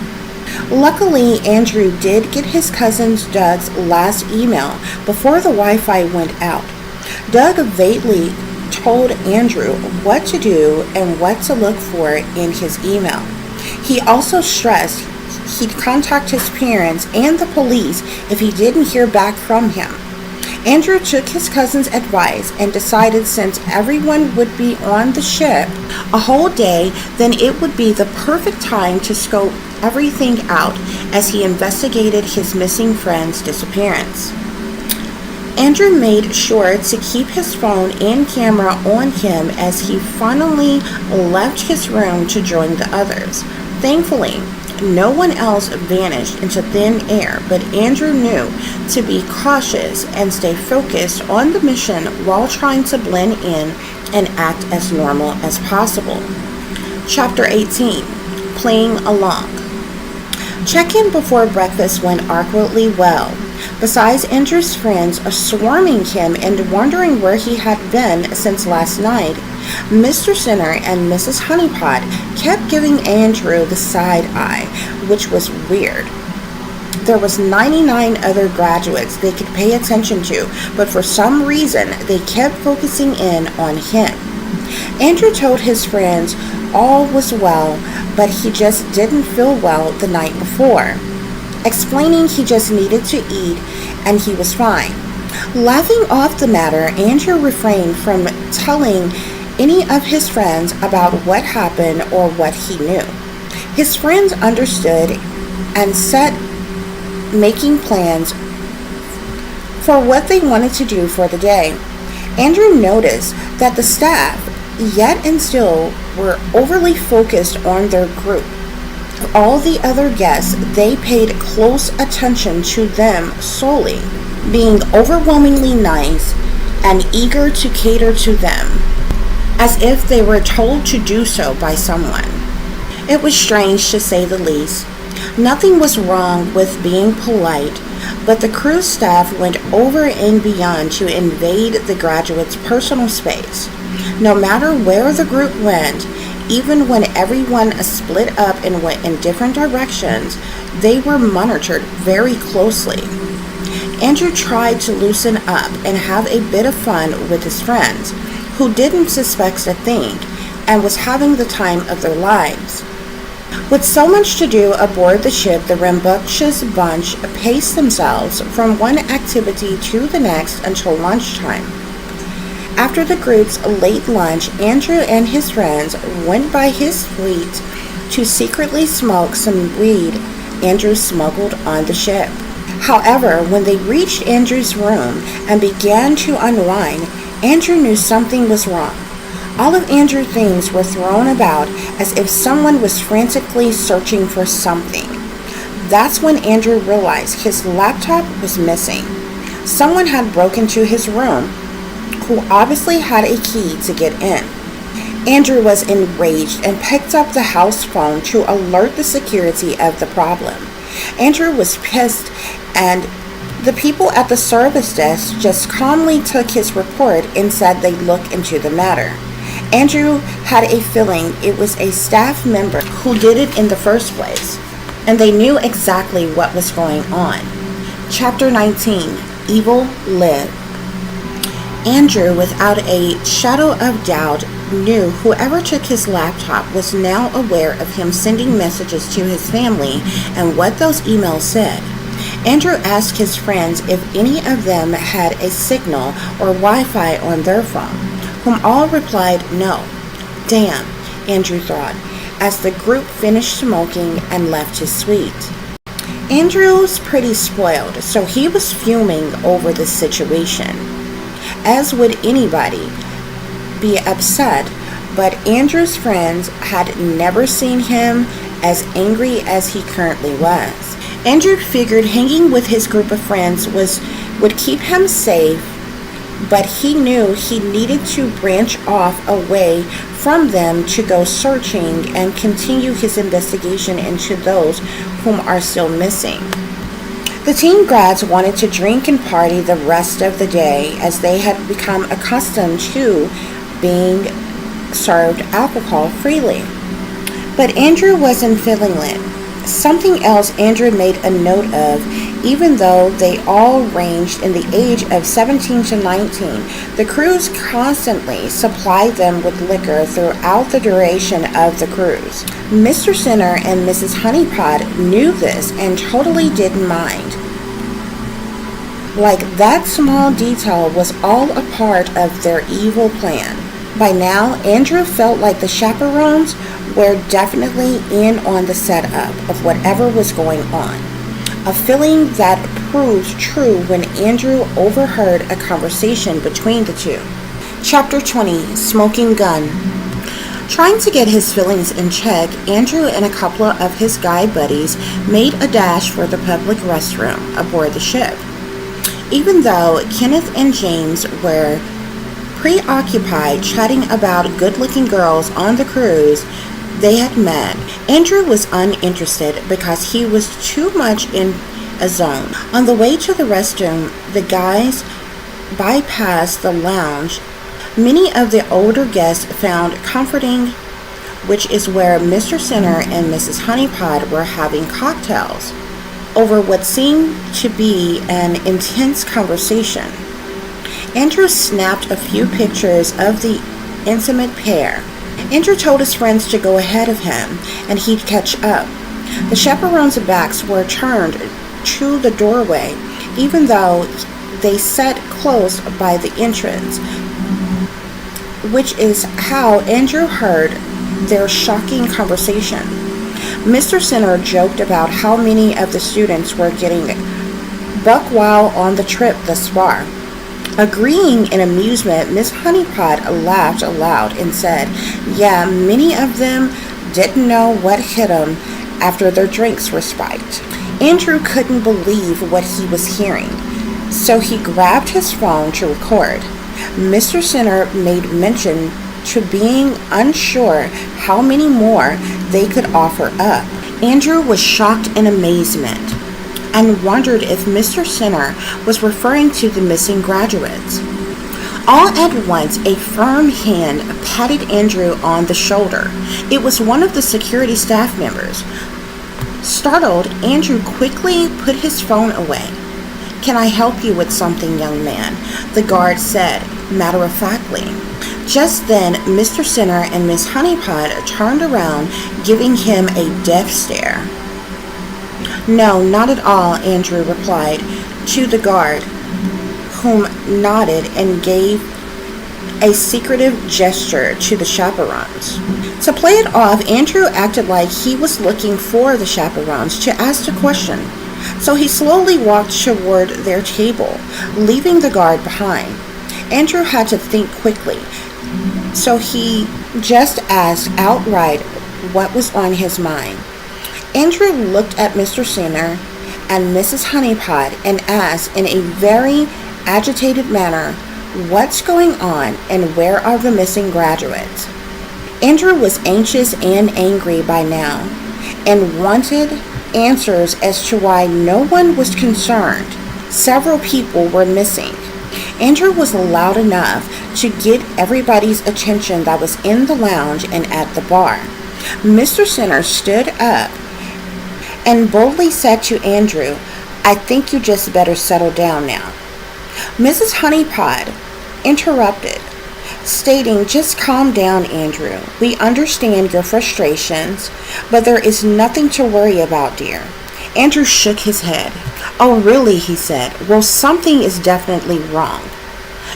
Luckily, Andrew did get his cousin Doug's last email before the Wi-Fi went out. Doug vaguely told Andrew what to do and what to look for in his email. He also stressed he'd contact his parents and the police if he didn't hear back from him. Andrew took his cousin's advice and decided since everyone would be on the ship a whole day, then it would be the perfect time to scope everything out as he investigated his missing friend's disappearance. Andrew made sure to keep his phone and camera on him as he finally left his room to join the others. Thankfully, no one else vanished into thin air, but Andrew knew to be cautious and stay focused on the mission while trying to blend in and act as normal as possible. Chapter 18. Playing Along. Check-in before breakfast went awkwardly well. Besides Andrew's friends swarming him and wondering where he had been since last night, Mr. Center and Mrs. Honeypot kept giving Andrew the side eye, which was weird. There was 99 other graduates they could pay attention to, but for some reason they kept focusing in on him. Andrew told his friends all was well, but he just didn't feel well the night before, explaining he just needed to eat and he was fine. Laughing off the matter, Andrew refrained from telling any of his friends about what happened or what he knew. His friends understood and set making plans for what they wanted to do for the day. Andrew noticed that the staff, yet and still, were overly focused on their group. All the other guests, they paid close attention to them solely, being overwhelmingly nice and eager to cater to them, as if they were told to do so by someone. It was strange to say the least. Nothing was wrong with being polite, but the cruise staff went over and beyond to invade the graduates' personal space. No matter where the group went, even when everyone split up and went in different directions, they were monitored very closely. Andrew tried to loosen up and have a bit of fun with his friends, who didn't suspect a thing and was having the time of their lives. With so much to do aboard the ship, the rambunctious bunch paced themselves from one activity to the next until lunchtime. After the group's late lunch, Andrew and his friends went by his suite to secretly smoke some weed Andrew smuggled on the ship. However, when they reached Andrew's room and began to unwind, Andrew knew something was wrong. All of Andrew's things were thrown about as if someone was frantically searching for something. That's when Andrew realized his laptop was missing. Someone had broken into his room, who obviously had a key to get in. Andrew was enraged and picked up the house phone to alert the security of the problem. Andrew was pissed, and the people at the service desk just calmly took his report and said they'd look into the matter. Andrew had a feeling it was a staff member who did it in the first place, and they knew exactly what was going on. Chapter 19. Evil Live. Andrew, without a shadow of doubt, knew whoever took his laptop was now aware of him sending messages to his family and what those emails said. Andrew asked his friends if any of them had a signal or Wi-Fi on their phone, whom all replied no. Damn, Andrew thought, as the group finished smoking and left his suite. Andrew's pretty spoiled, so he was fuming over the situation, as would anybody be upset, but Andrew's friends had never seen him as angry as he currently was. Andrew figured hanging with his group of friends would keep him safe, but he knew he needed to branch off away from them to go searching and continue his investigation into those whom are still missing. The teen grads wanted to drink and party the rest of the day, as they had become accustomed to being served alcohol freely. But Andrew wasn't feeling it, Something else Andrew made a note of, even though they all ranged in the age of 17 to 19, the crews constantly supplied them with liquor throughout the duration of the cruise. Mr. Center and Mrs. Honeypot knew this and totally didn't mind. Like that small detail was all a part of their evil plan. By now, Andrew felt like the chaperones were definitely in on the setup of whatever was going on. A feeling that proved true when Andrew overheard a conversation between the two. Chapter 20, Smoking Gun. Trying to get his feelings in check, Andrew and a couple of his guy buddies made a dash for the public restroom aboard the ship. Even though Kenneth and James were preoccupied chatting about good-looking girls on the cruise they had met, Andrew was uninterested because he was too much in a zone. On the way to the restroom, the guys bypassed the lounge. Many of the older guests found comforting, which is where Mr. Center and Mrs. Honeypot were having cocktails over what seemed to be an intense conversation. Andrew snapped a few pictures of the intimate pair. Andrew told his friends to go ahead of him and he'd catch up. The chaperones' backs were turned to the doorway, even though they sat close by the entrance, which is how Andrew heard their shocking conversation. Mr. Center joked about how many of the students were getting buck wild on the trip thus far. Agreeing in amusement, Miss Honeypot laughed aloud and said, "Yeah, many of them didn't know what hit them after their drinks were spiked." Andrew couldn't believe what he was hearing, so he grabbed his phone to record. Mr. Center made mention to being unsure how many more they could offer up. Andrew was shocked in amazement and wondered if Mr. Center was referring to the missing graduates. All at once, a firm hand patted Andrew on the shoulder. It was one of the security staff members. Startled, Andrew quickly put his phone away. "Can I help you with something, young man?" the guard said, matter-of-factly. Just then, Mr. Center and Miss Honeypot turned around, giving him a death stare. "No, not at all," Andrew replied to the guard, whom nodded and gave a secretive gesture to the chaperones. To play it off, Andrew acted like he was looking for the chaperones to ask a question. So he slowly walked toward their table, leaving the guard behind. Andrew had to think quickly, so he just asked outright what was on his mind. Andrew looked at Mr. Center and Mrs. Honeypot and asked in a very agitated manner, "What's going on and where are the missing graduates?" Andrew was anxious and angry by now and wanted answers as to why no one was concerned. Several people were missing. Andrew was loud enough to get everybody's attention that was in the lounge and at the bar. Mr. Center stood up and boldly said to Andrew, "I think you just better settle down now." Mrs. Honeypot interrupted, stating, "Just calm down, Andrew. We understand your frustrations, but there is nothing to worry about, dear." Andrew shook his head. "Oh, really?" he said. "Well, something is definitely wrong.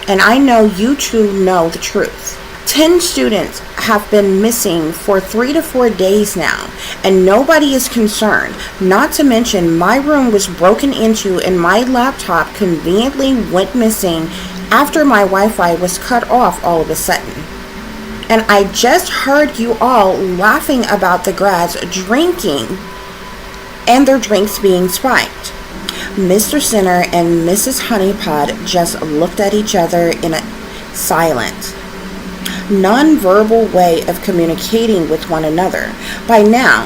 And I know you two know the truth. 10 students have been missing for 3 to 4 days now, and nobody is concerned. Not to mention my room was broken into and my laptop conveniently went missing after my Wi-Fi was cut off all of a sudden. And I just heard you all laughing about the grads drinking and their drinks being spiked." Mr. Center and Mrs. Honeypot just looked at each other in a silent, non-verbal way of communicating with one another. By now,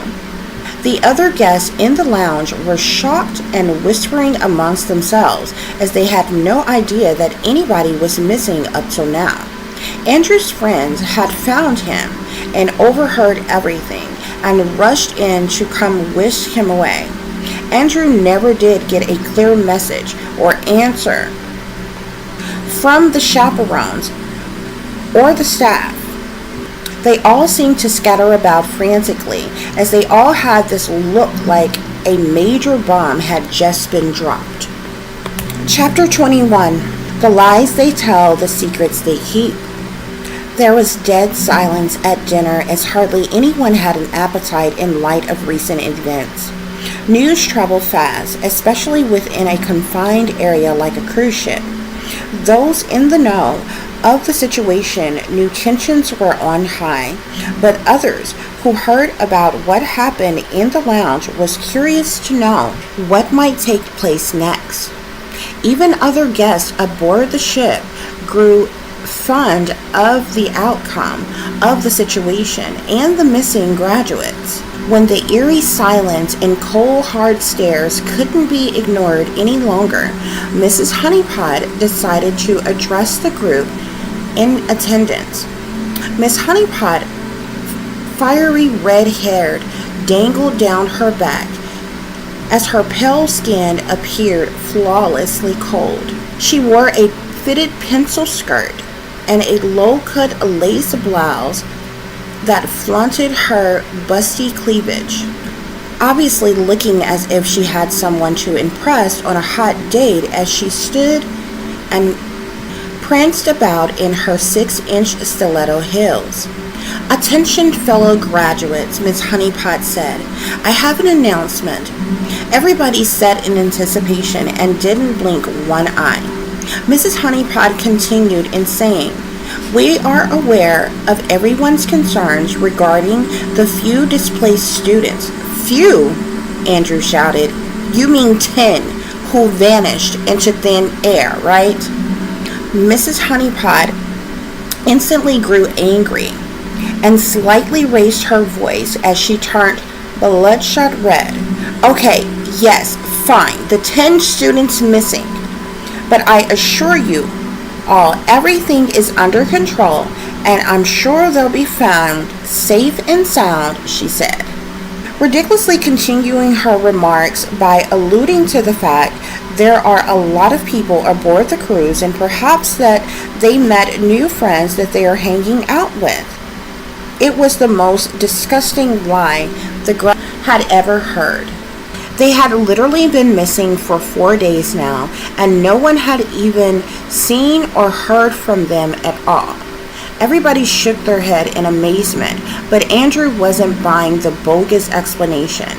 the other guests in the lounge were shocked and whispering amongst themselves as they had no idea that anybody was missing up till now. Andrew's friends had found him and overheard everything. and rushed in to come whisk him away. Andrew never did get a clear message or answer from the chaperones or the staff. They all seemed to scatter about frantically, as they all had this look like a major bomb had just been dropped. Chapter 21. The lies they tell, the secrets they keep. There was dead silence at dinner, as hardly anyone had an appetite in light of recent events. News traveled fast, especially within a confined area like a cruise ship. Those in the know of the situation knew tensions were on high, but others who heard about what happened in the lounge was curious to know what might take place next. Even other guests aboard the ship grew fond of the outcome of the situation and the missing graduates. When the eerie silence and cold, hard stares couldn't be ignored any longer, Mrs. Honeypot decided to address the group in attendance. Miss Honeypot, fiery red-haired, dangled down her back as her pale skin appeared flawlessly cold. She wore a fitted pencil skirt and a low-cut lace blouse that flaunted her busty cleavage, obviously looking as if she had someone to impress on a hot date as she stood and pranced about in her 6-inch stiletto heels. "Attention, fellow graduates," Miss Honeypot said. "I have an announcement." Everybody sat in anticipation and didn't blink one eye. Mrs. Honeypot continued in saying, "We are aware of everyone's concerns regarding the few displaced students." "Few?" Andrew shouted. "You mean 10 who vanished into thin air, right?" Mrs. Honeypot instantly grew angry and slightly raised her voice as she turned bloodshot red. "Okay, yes, fine, the 10 students missing. But I assure you all, everything is under control, and I'm sure they'll be found safe and sound," she said, ridiculously continuing her remarks by alluding to the fact there are a lot of people aboard the cruise and perhaps that they met new friends that they are hanging out with. It was the most disgusting lie the girl had ever heard. They had literally been missing for 4 days now, and no one had even seen or heard from them at all. Everybody shook their head in amazement, but Andrew wasn't buying the bogus explanation.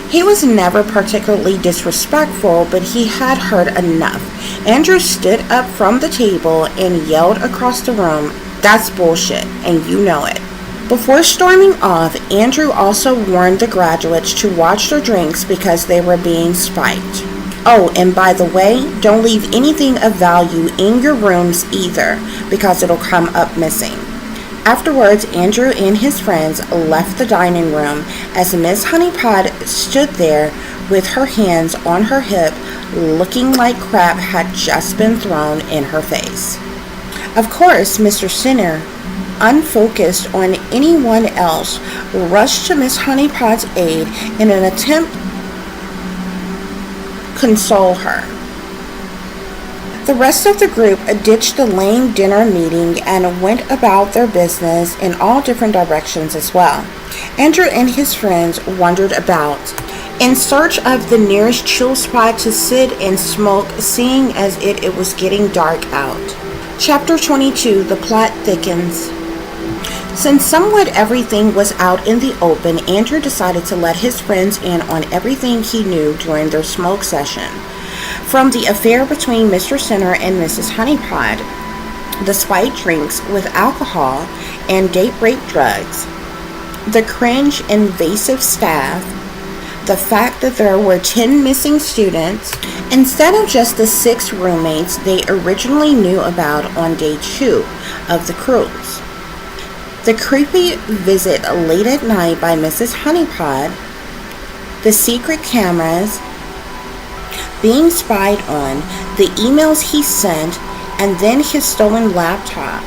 He was never particularly disrespectful, but he had heard enough. Andrew stood up from the table and yelled across the room, "That's bullshit, and you know it." Before storming off, Andrew also warned the graduates to watch their drinks because they were being spiked. "Oh, and by the way, don't leave anything of value in your rooms either, because it'll come up missing." Afterwards, Andrew and his friends left the dining room as Miss Honeypot stood there with her hands on her hip, looking like crap had just been thrown in her face. Of course, Mr. Sinner, unfocused on anyone else, rushed to Miss Honeypot's aid in an attempt to console her. The rest of the group ditched the lame dinner meeting and went about their business in all different directions as well. Andrew and his friends wandered about in search of the nearest chill spot to sit and smoke, seeing as it was getting dark out. Chapter 22. The plot thickens. Since somewhat everything was out in the open, Andrew decided to let his friends in on everything he knew during their smoke session. From the affair between Mr. Sinner and Mrs. Honeypot, the spiked drinks with alcohol and date rape drugs, the cringe invasive staff, the fact that there were 10 missing students instead of just the 6 roommates they originally knew about on day 2 of the cruise, the creepy visit late at night by Mrs. Honeypot, the secret cameras, being spied on, the emails he sent, and then his stolen laptop,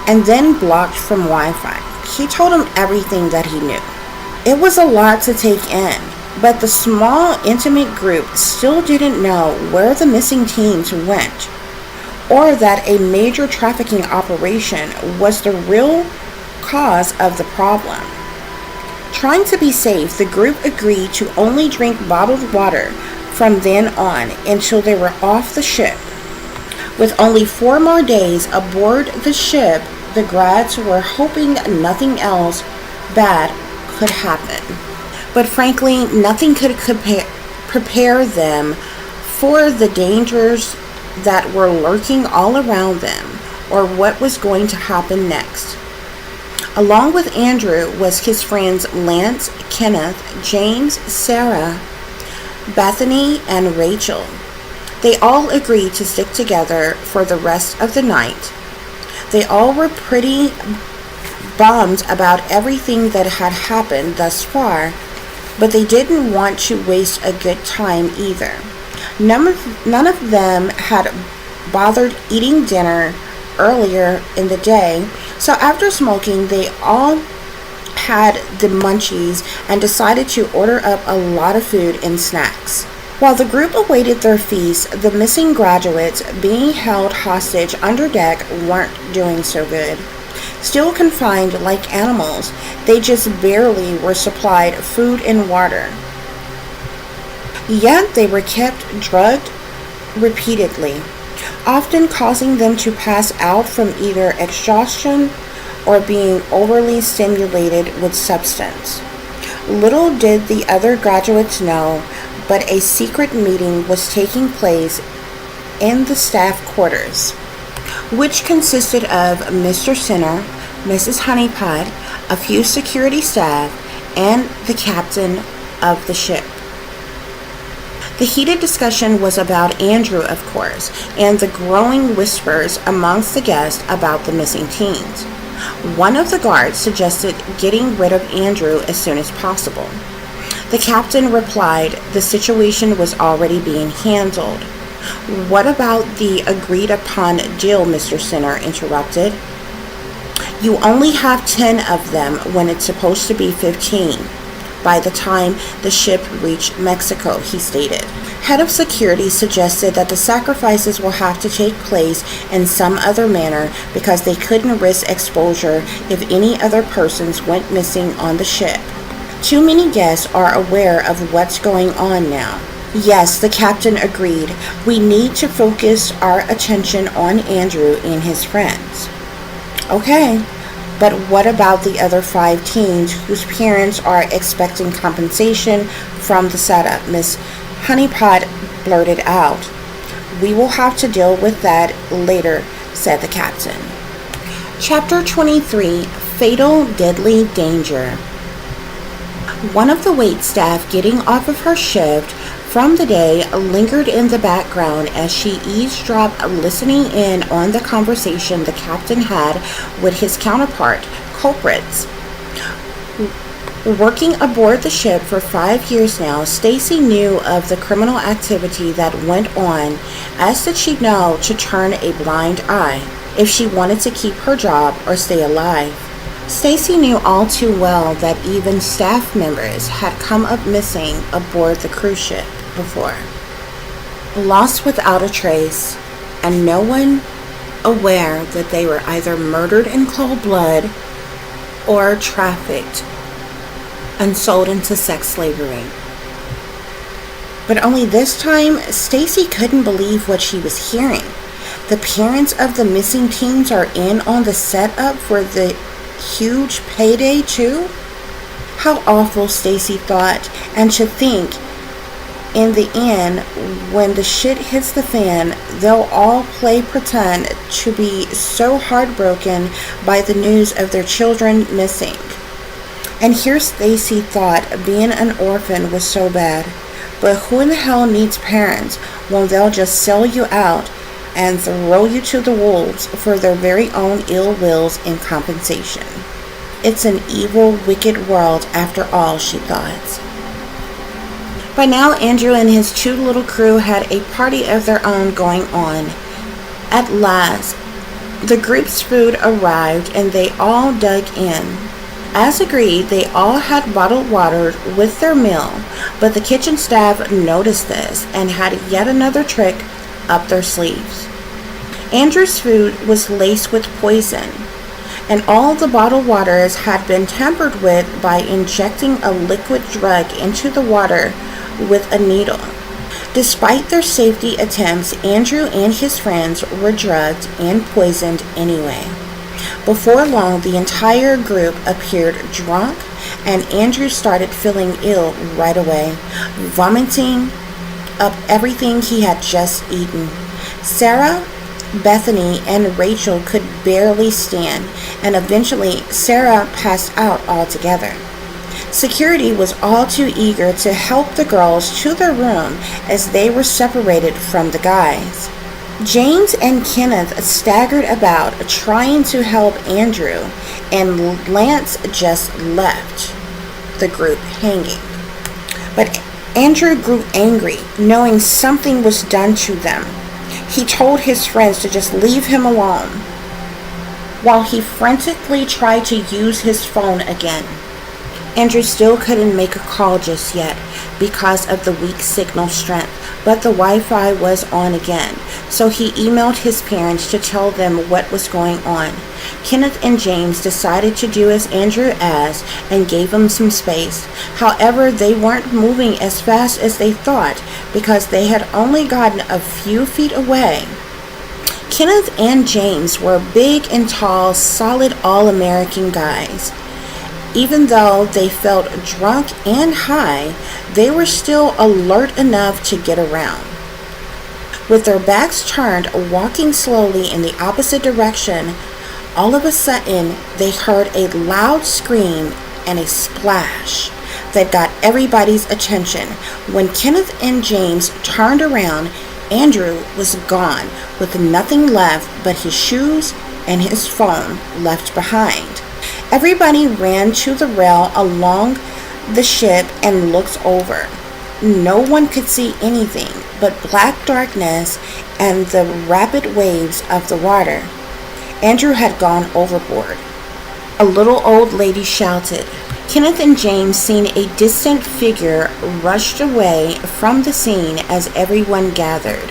and then blocked from Wi-Fi. He told them everything that he knew. It was a lot to take in, but the small, intimate group still didn't know where the missing teens went, or that a major trafficking operation was the real cause of the problem. Trying to be safe, the group agreed to only drink bottled water from then on until they were off the ship. With only 4 more days aboard the ship, the grads were hoping nothing else bad could happen. But frankly, nothing could prepare them for the dangers that were lurking all around them, or what was going to happen next. Along with Andrew was his friends Lance, Kenneth, James, Sarah, Bethany, and Rachel. They all agreed to stick together for the rest of the night. They all were pretty bummed about everything that had happened thus far, but they didn't want to waste a good time either. None of them had bothered eating dinner earlier in the day, so after smoking, they all had the munchies and decided to order up a lot of food and snacks. While the group awaited their feast, the missing graduates being held hostage under deck weren't doing so good. Still confined like animals, they just barely were supplied food and water. Yet they were kept drugged repeatedly, often causing them to pass out from either exhaustion or being overly stimulated with substance. Little did the other graduates know, but a secret meeting was taking place in the staff quarters, which consisted of Mr. Sinner, Mrs. Honeypot, a few security staff, and the captain of the ship. The heated discussion was about Andrew, of course, and the growing whispers amongst the guests about the missing teens. One of the guards suggested getting rid of Andrew as soon as possible. The captain replied the situation was already being handled. What about the agreed upon deal, Mr. Sinner interrupted. You only have 10 of them when it's supposed to be 15. By the time the ship reached Mexico, he stated. Head of security suggested that the sacrifices will have to take place in some other manner because they couldn't risk exposure if any other persons went missing on the ship. Too many guests are aware of what's going on now. Yes, the captain agreed. We need to focus our attention on Andrew and his friends. Okay. But what about the other 5 teens whose parents are expecting compensation from the setup? Miss Honeypot blurted out. We will have to deal with that later, said the captain. Chapter 23, Fatal Deadly Danger. One of the wait staff getting off of her shift from the day lingered in the background as she eavesdropped, listening in on the conversation the captain had with his counterpart, culprits. Working aboard the ship for 5 years now, Stacy knew of the criminal activity that went on, as did she know to turn a blind eye if she wanted to keep her job or stay alive. Stacy knew all too well that even staff members had come up missing aboard the cruise ship before, lost without a trace, and no one aware that they were either murdered in cold blood or trafficked and sold into sex slavery. But only this time, Stacy couldn't believe what she was hearing. The parents of the missing teens are in on the setup for the huge payday too? How awful, Stacy thought, and to think, in the end, when the shit hits the fan, they'll all play pretend to be so heartbroken by the news of their children missing. And here Stacy thought being an orphan was so bad. But who in the hell needs parents when they'll just sell you out and throw you to the wolves for their very own ill wills in compensation? It's an evil, wicked world after all, she thought. By now, Andrew and his 2 little crew had a party of their own going on. At last, the group's food arrived and they all dug in. As agreed, they all had bottled water with their meal, but the kitchen staff noticed this and had yet another trick up their sleeves. Andrew's food was laced with poison, and all the bottled waters had been tampered with by injecting a liquid drug into the water with a needle. Despite their safety attempts, Andrew and his friends were drugged and poisoned anyway. Before long, the entire group appeared drunk, and Andrew started feeling ill right away, vomiting up everything he had just eaten. Sarah, Bethany, and Rachel could barely stand, and eventually Sarah passed out altogether. Security was all too eager to help the girls to their room as they were separated from the guys. James and Kenneth staggered about trying to help Andrew, and Lance just left the group hanging. But Andrew grew angry, knowing something was done to them. He told his friends to just leave him alone, while he frantically tried to use his phone again. Andrew still couldn't make a call just yet because of the weak signal strength, but the Wi-Fi was on again, so he emailed his parents to tell them what was going on. Kenneth and James decided to do as Andrew asked and gave him some space. However, they weren't moving as fast as they thought because they had only gotten a few feet away. Kenneth and James were big and tall, solid all-American guys. Even though they felt drunk and high, they were still alert enough to get around. With their backs turned, walking slowly in the opposite direction, all of a sudden they heard a loud scream and a splash that got everybody's attention. When Kenneth and James turned around, Andrew was gone, with nothing left but his shoes and his phone left behind. Everybody ran to the rail along the ship and looked over. No one could see anything but black darkness and the rapid waves of the water. Andrew had gone overboard. A little old lady shouted. Kenneth and James seen a distant figure rushed away from the scene as everyone gathered.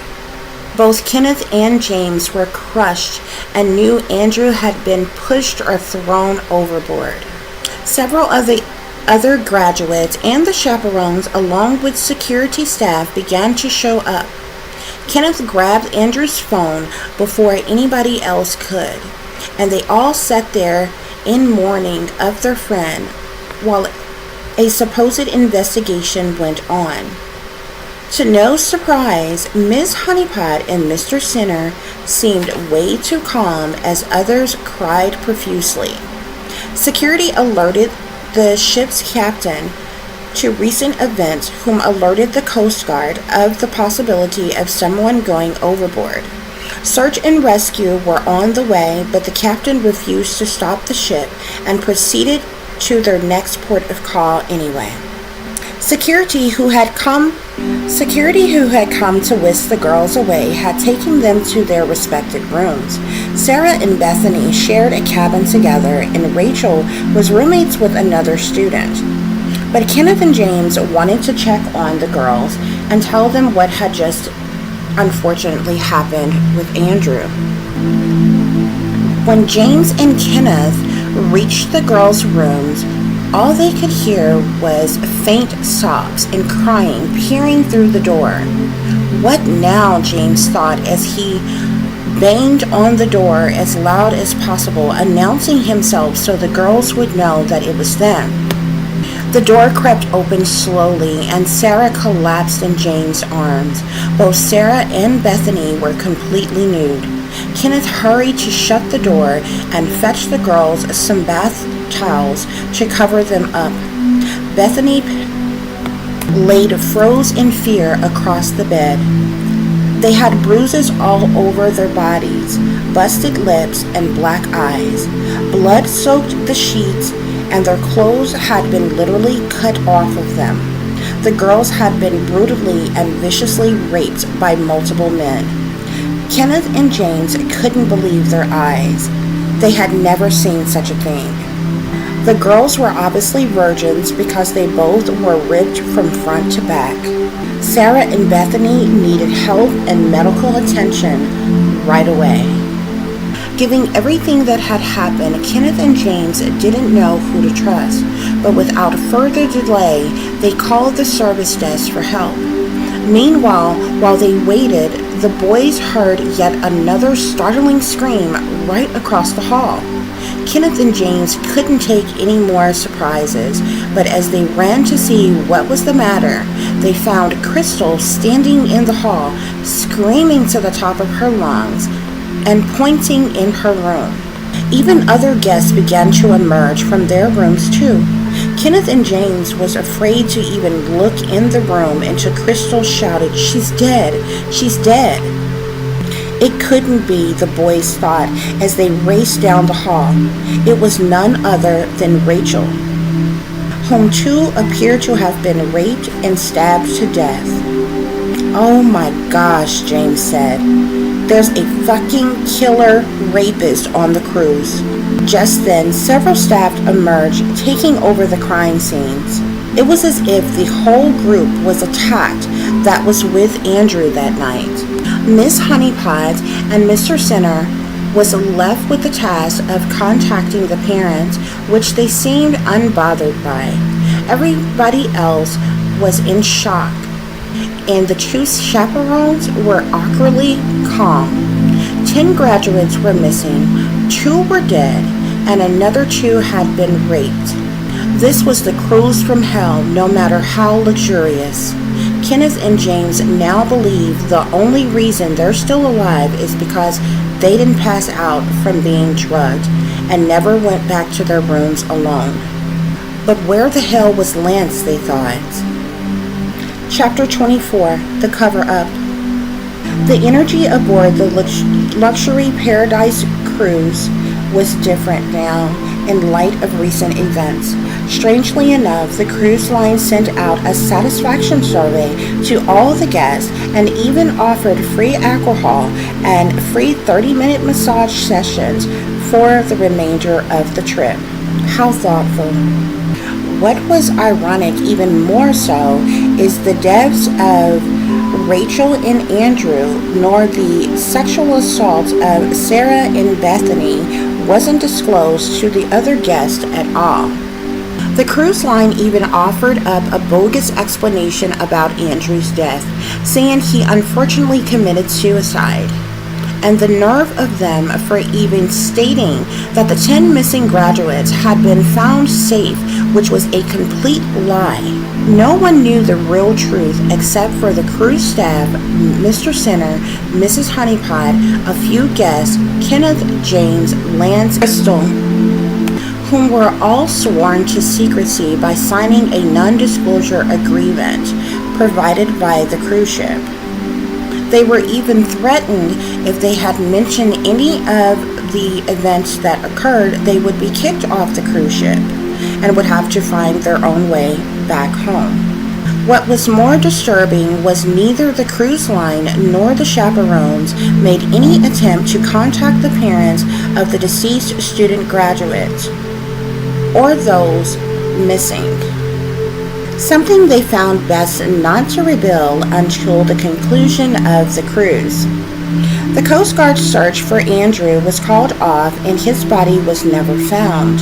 Both Kenneth and James were crushed and knew Andrew had been pushed or thrown overboard. Several of the other graduates and the chaperones, along with security staff, began to show up. Kenneth grabbed Andrew's phone before anybody else could, and they all sat there in mourning of their friend while a supposed investigation went on. To no surprise, Ms. Honeypot and Mr. Sinner seemed way too calm as others cried profusely. Security alerted the ship's captain to recent events, whom alerted the Coast Guard of the possibility of someone going overboard. Search and rescue were on the way, but the captain refused to stop the ship and proceeded to their next port of call anyway. Security who had come to whisk the girls away had taken them to their respective rooms. Sarah and Bethany shared a cabin together, and Rachel was roommates with another student. But Kenneth and James wanted to check on the girls and tell them what had just unfortunately happened with Andrew. When James and Kenneth reached the girls' rooms, all they could hear was faint sobs and crying peering through the door. What now? James thought as he banged on the door as loud as possible, announcing himself so the girls would know that it was them. The door crept open slowly and Sarah collapsed in James' arms. Both Sarah and Bethany were completely nude. Kenneth hurried to shut the door and fetch the girls some bath towels to cover them up. Bethany laid froze in fear across the bed. They had bruises all over their bodies, busted lips, and black eyes. Blood soaked the sheets, and their clothes had been literally cut off of them. The girls had been brutally and viciously raped by multiple men. Kenneth and James couldn't believe their eyes. They had never seen such a thing. The girls were obviously virgins because they both were ripped from front to back. Sarah and Bethany needed help and medical attention right away. Given everything that had happened, Kenneth and James didn't know who to trust, but without further delay, they called the service desk for help. Meanwhile, while they waited, the boys heard yet another startling scream right across the hall. Kenneth and James couldn't take any more surprises, but as they ran to see what was the matter, they found Crystal standing in the hall, screaming to the top of her lungs and pointing in her room. Even other guests began to emerge from their rooms too. Kenneth and James was afraid to even look in the room until Crystal shouted, "She's dead! She's dead!" It couldn't be, the boys thought as they raced down the hall. It was none other than Rachel, whom two appeared to have been raped and stabbed to death. "Oh my gosh," James said. "There's a fucking killer rapist on the cruise." Just then, several staff emerged, taking over the crime scenes. It was as if the whole group was attacked that was with Andrew that night. Miss Honeypot and Mr. Sinner was left with the task of contacting the parents, which they seemed unbothered by. Everybody else was in shock, and the two chaperones were awkwardly calm. 10 graduates were missing, 2 were dead, and another 2 had been raped. This was the cruise from hell, no matter how luxurious. Kenneth and James now believe the only reason they're still alive is because they didn't pass out from being drugged and never went back to their rooms alone. But where the hell was Lance, they thought. Chapter 24, The Cover-Up. The energy aboard the luxury paradise cruise was different now in light of recent events. Strangely enough, the cruise line sent out a satisfaction survey to all the guests and even offered free alcohol and free 30-minute massage sessions for the remainder of the trip. How thoughtful. What was ironic even more so is the deaths of Rachel and Andrew, nor the sexual assault of Sarah and Bethany wasn't disclosed to the other guests at all. The cruise line even offered up a bogus explanation about Andrew's death, saying he unfortunately committed suicide. And the nerve of them for even stating that the 10 missing graduates had been found safe, which was a complete lie. No one knew the real truth except for the cruise staff, Mr. Sinner, Mrs. Honeypot, a few guests, Kenneth, James, Lance, Crystal, whom were all sworn to secrecy by signing a non-disclosure agreement provided by the cruise ship. They were even threatened if they had mentioned any of the events that occurred, they would be kicked off the cruise ship and would have to find their own way back home. What was more disturbing was neither the cruise line nor the chaperones made any attempt to contact the parents of the deceased student graduates or those missing. Something they found best not to reveal until the conclusion of the cruise. The Coast Guard search for Andrew was called off and his body was never found.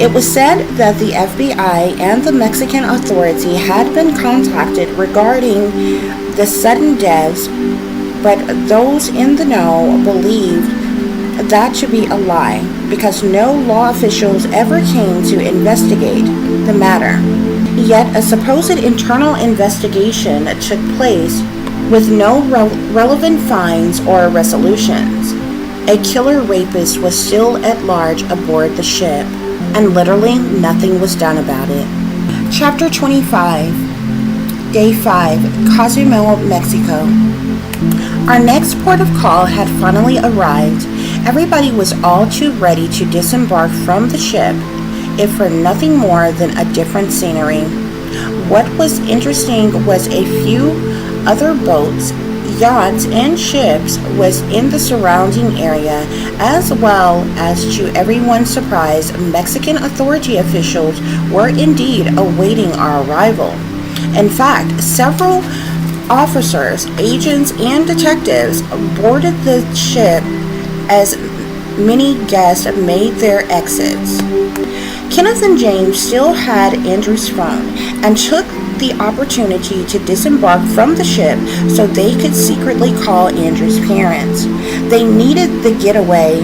It was said that the FBI and the Mexican authority had been contacted regarding the sudden deaths, but those in the know believed that to be a lie because no law officials ever came to investigate the matter. Yet a supposed internal investigation took place with no relevant fines or resolutions. A killer rapist was still at large aboard the ship, and literally nothing was done about it. Chapter 25, Day 5, Cozumel, Mexico. Our next port of call had finally arrived. Everybody was all too ready to disembark from the ship, if for nothing more than a different scenery. What was interesting was a few other boats yachts, and ships was in the surrounding area, as well as, to everyone's surprise, Mexican authority officials were indeed awaiting our arrival. In fact, several officers, agents, and detectives boarded the ship as many guests made their exits. Kenneth and James still had Andrew's phone and took the opportunity to disembark from the ship so they could secretly call Andrew's parents. They needed the getaway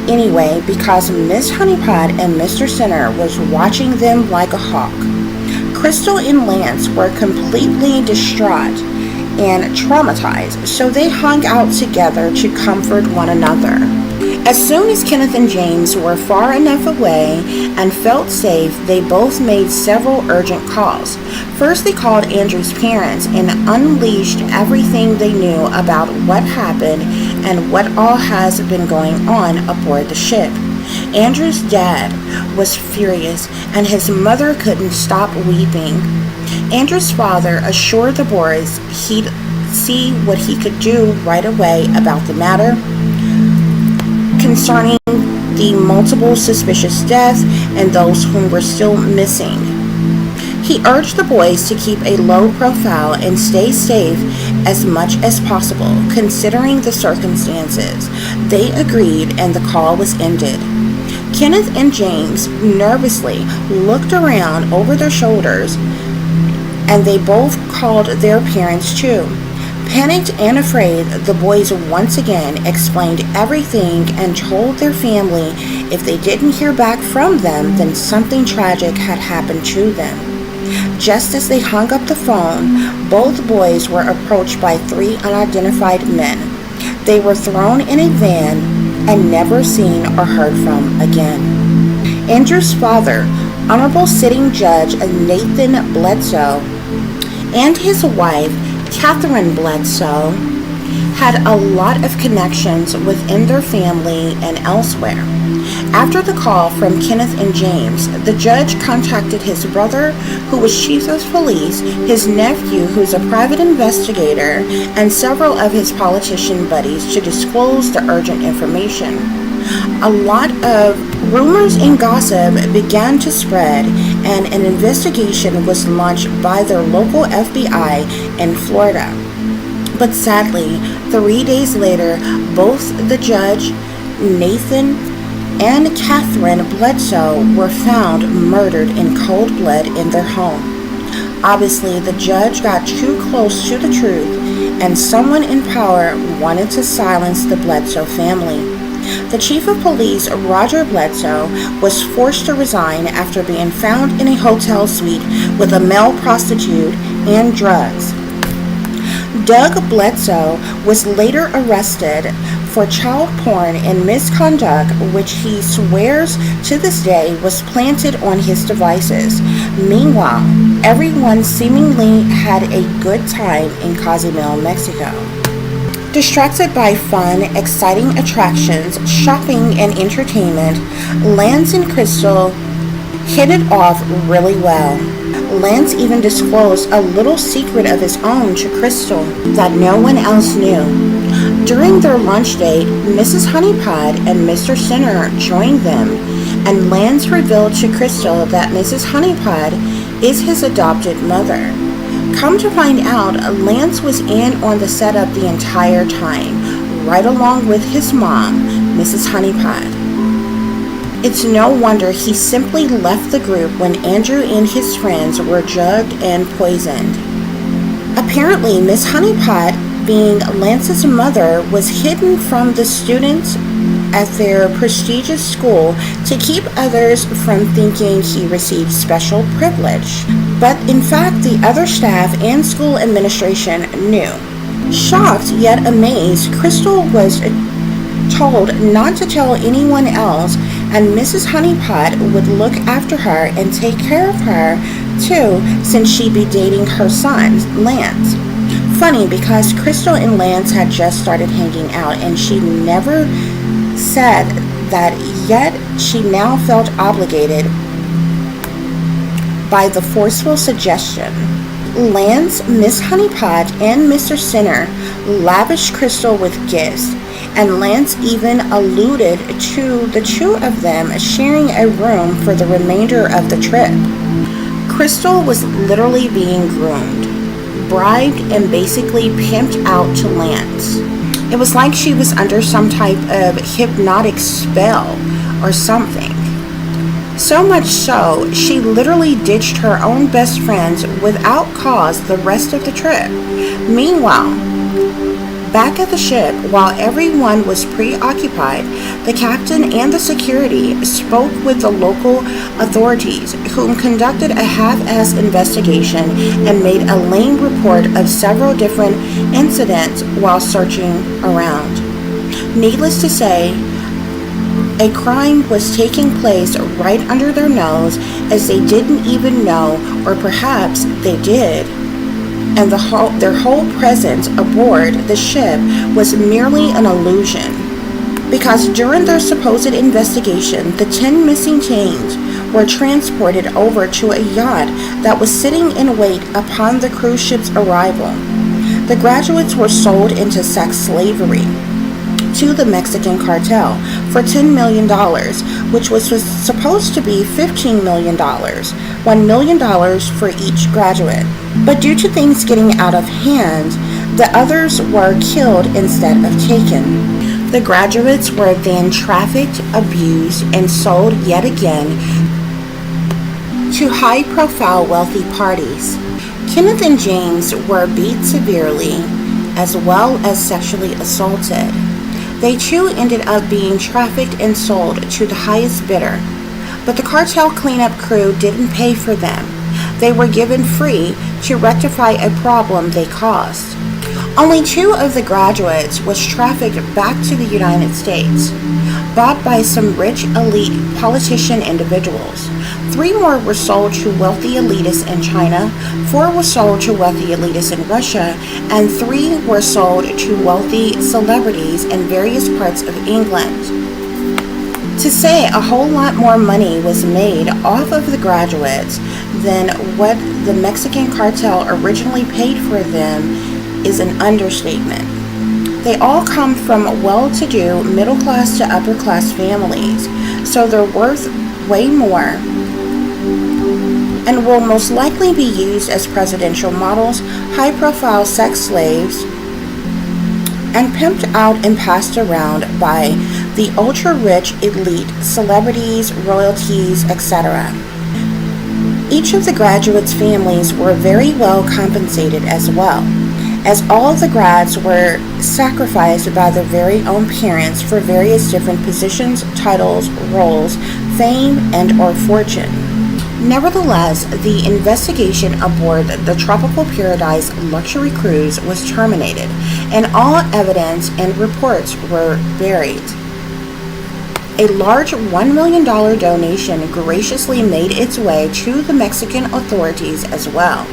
anyway because Miss Honeypot and Mr. Sinner was watching them like a hawk. Crystal and Lance were completely distraught and traumatized, so they hung out together to comfort one another. As soon as Kenneth and James were far enough away and felt safe, they both made several urgent calls. First, they called Andrew's parents and unleashed everything they knew about what happened and what all has been going on aboard the ship. Andrew's dad was furious, and his mother couldn't stop weeping. Andrew's father assured the boys he'd see what he could do right away about the matter concerning the multiple suspicious deaths and those whom were still missing. He urged the boys to keep a low profile and stay safe as much as possible, considering the circumstances. They agreed, and the call was ended. Kenneth and James nervously looked around over their shoulders, and they both called their parents too. Panicked and afraid, the boys once again explained everything and told their family if they didn't hear back from them, then something tragic had happened to them. Just as they hung up the phone, both boys were approached by 3 unidentified men. They were thrown in a van and never seen or heard from again. Andrew's father, Honorable Sitting Judge Nathan Bledsoe, and his wife, Catherine Bledsoe, had a lot of connections within their family and elsewhere. After the call from Kenneth and James, the judge contacted his brother, who was chief of police, his nephew, who's a private investigator, and several of his politician buddies to disclose the urgent information. A lot of rumors and gossip began to spread, and an investigation was launched by their local FBI in Florida. But sadly, 3 days later, both the judge, Nathan, and Catherine Bledsoe were found murdered in cold blood in their home. Obviously, the judge got too close to the truth, and someone in power wanted to silence the Bledsoe family. The chief of police, Roger Bledsoe, was forced to resign after being found in a hotel suite with a male prostitute and drugs. Doug Bledsoe was later arrested for child porn and misconduct, which he swears to this day was planted on his devices. Meanwhile, everyone seemingly had a good time in Cozumel, Mexico. Distracted by fun, exciting attractions, shopping, and entertainment, Lance and Crystal hit it off really well. Lance even disclosed a little secret of his own to Crystal that no one else knew. During their lunch date, Mrs. Honeypot and Mr. Sinner joined them, and Lance revealed to Crystal that Mrs. Honeypot is his adopted mother. Come to find out, Lance was in on the setup the entire time, right along with his mom, Mrs. Honeypot. It's no wonder he simply left the group when Andrew and his friends were drugged and poisoned. Apparently, Miss Honeypot, being Lance's mother, was hidden from the students at their prestigious school to keep others from thinking he received special privilege. But in fact, the other staff and school administration knew. Shocked yet amazed, Crystal was told not to tell anyone else, and Mrs. Honeypot would look after her and take care of her too, since she'd be dating her son, Lance. Funny, because Crystal and Lance had just started hanging out, and she never said that, yet she now felt obligated by the forceful suggestion. Lance, Miss Honeypot, and Mr. Sinner lavished Crystal with gifts, and Lance even alluded to the two of them sharing a room for the remainder of the trip. Crystal was literally being groomed, bribed, and basically pimped out to Lance. It was like she was under some type of hypnotic spell or something. So much so, she literally ditched her own best friends without cause the rest of the trip. Meanwhile, back at the ship, while everyone was preoccupied, the captain and the security spoke with the local authorities, whom conducted a half-assed investigation and made a lame report of several different incidents while searching around. Needless to say, a crime was taking place right under their nose, as they didn't even know, or perhaps they did. And their whole presence aboard the ship was merely an illusion. Because during their supposed investigation, the 10 missing teens were transported over to a yacht that was sitting in wait upon the cruise ship's arrival. The graduates were sold into sex slavery to the Mexican cartel for $10 million, which was supposed to be $15 million, $1 million for each graduate. But due to things getting out of hand, the others were killed instead of taken. The graduates were then trafficked, abused, and sold yet again to high-profile wealthy parties. Kenneth and James were beat severely, as well as sexually assaulted. They too ended up being trafficked and sold to the highest bidder, but the cartel cleanup crew didn't pay for them. They were given free to rectify a problem they caused. Only 2 of the graduates was trafficked back to the United States, bought by some rich elite politician individuals. 3 more were sold to wealthy elitists in China, 4 were sold to wealthy elitists in Russia, and 3 were sold to wealthy celebrities in various parts of England. To say a whole lot more money was made off of the graduates than what the Mexican cartel originally paid for them is an understatement. They all come from well-to-do middle-class to upper-class families, so they're worth way more and will most likely be used as presidential models, high-profile sex slaves, and pimped out and passed around by the ultra-rich elite, celebrities, royalties, etc. Each of the graduates' families were very well compensated as well, as all of the grads were sacrificed by their very own parents for various different positions, titles, roles, fame, and or fortune. Nevertheless, the investigation aboard the Tropical Paradise luxury cruise was terminated, and all evidence and reports were buried. A large $1 million donation graciously made its way to the Mexican authorities as well.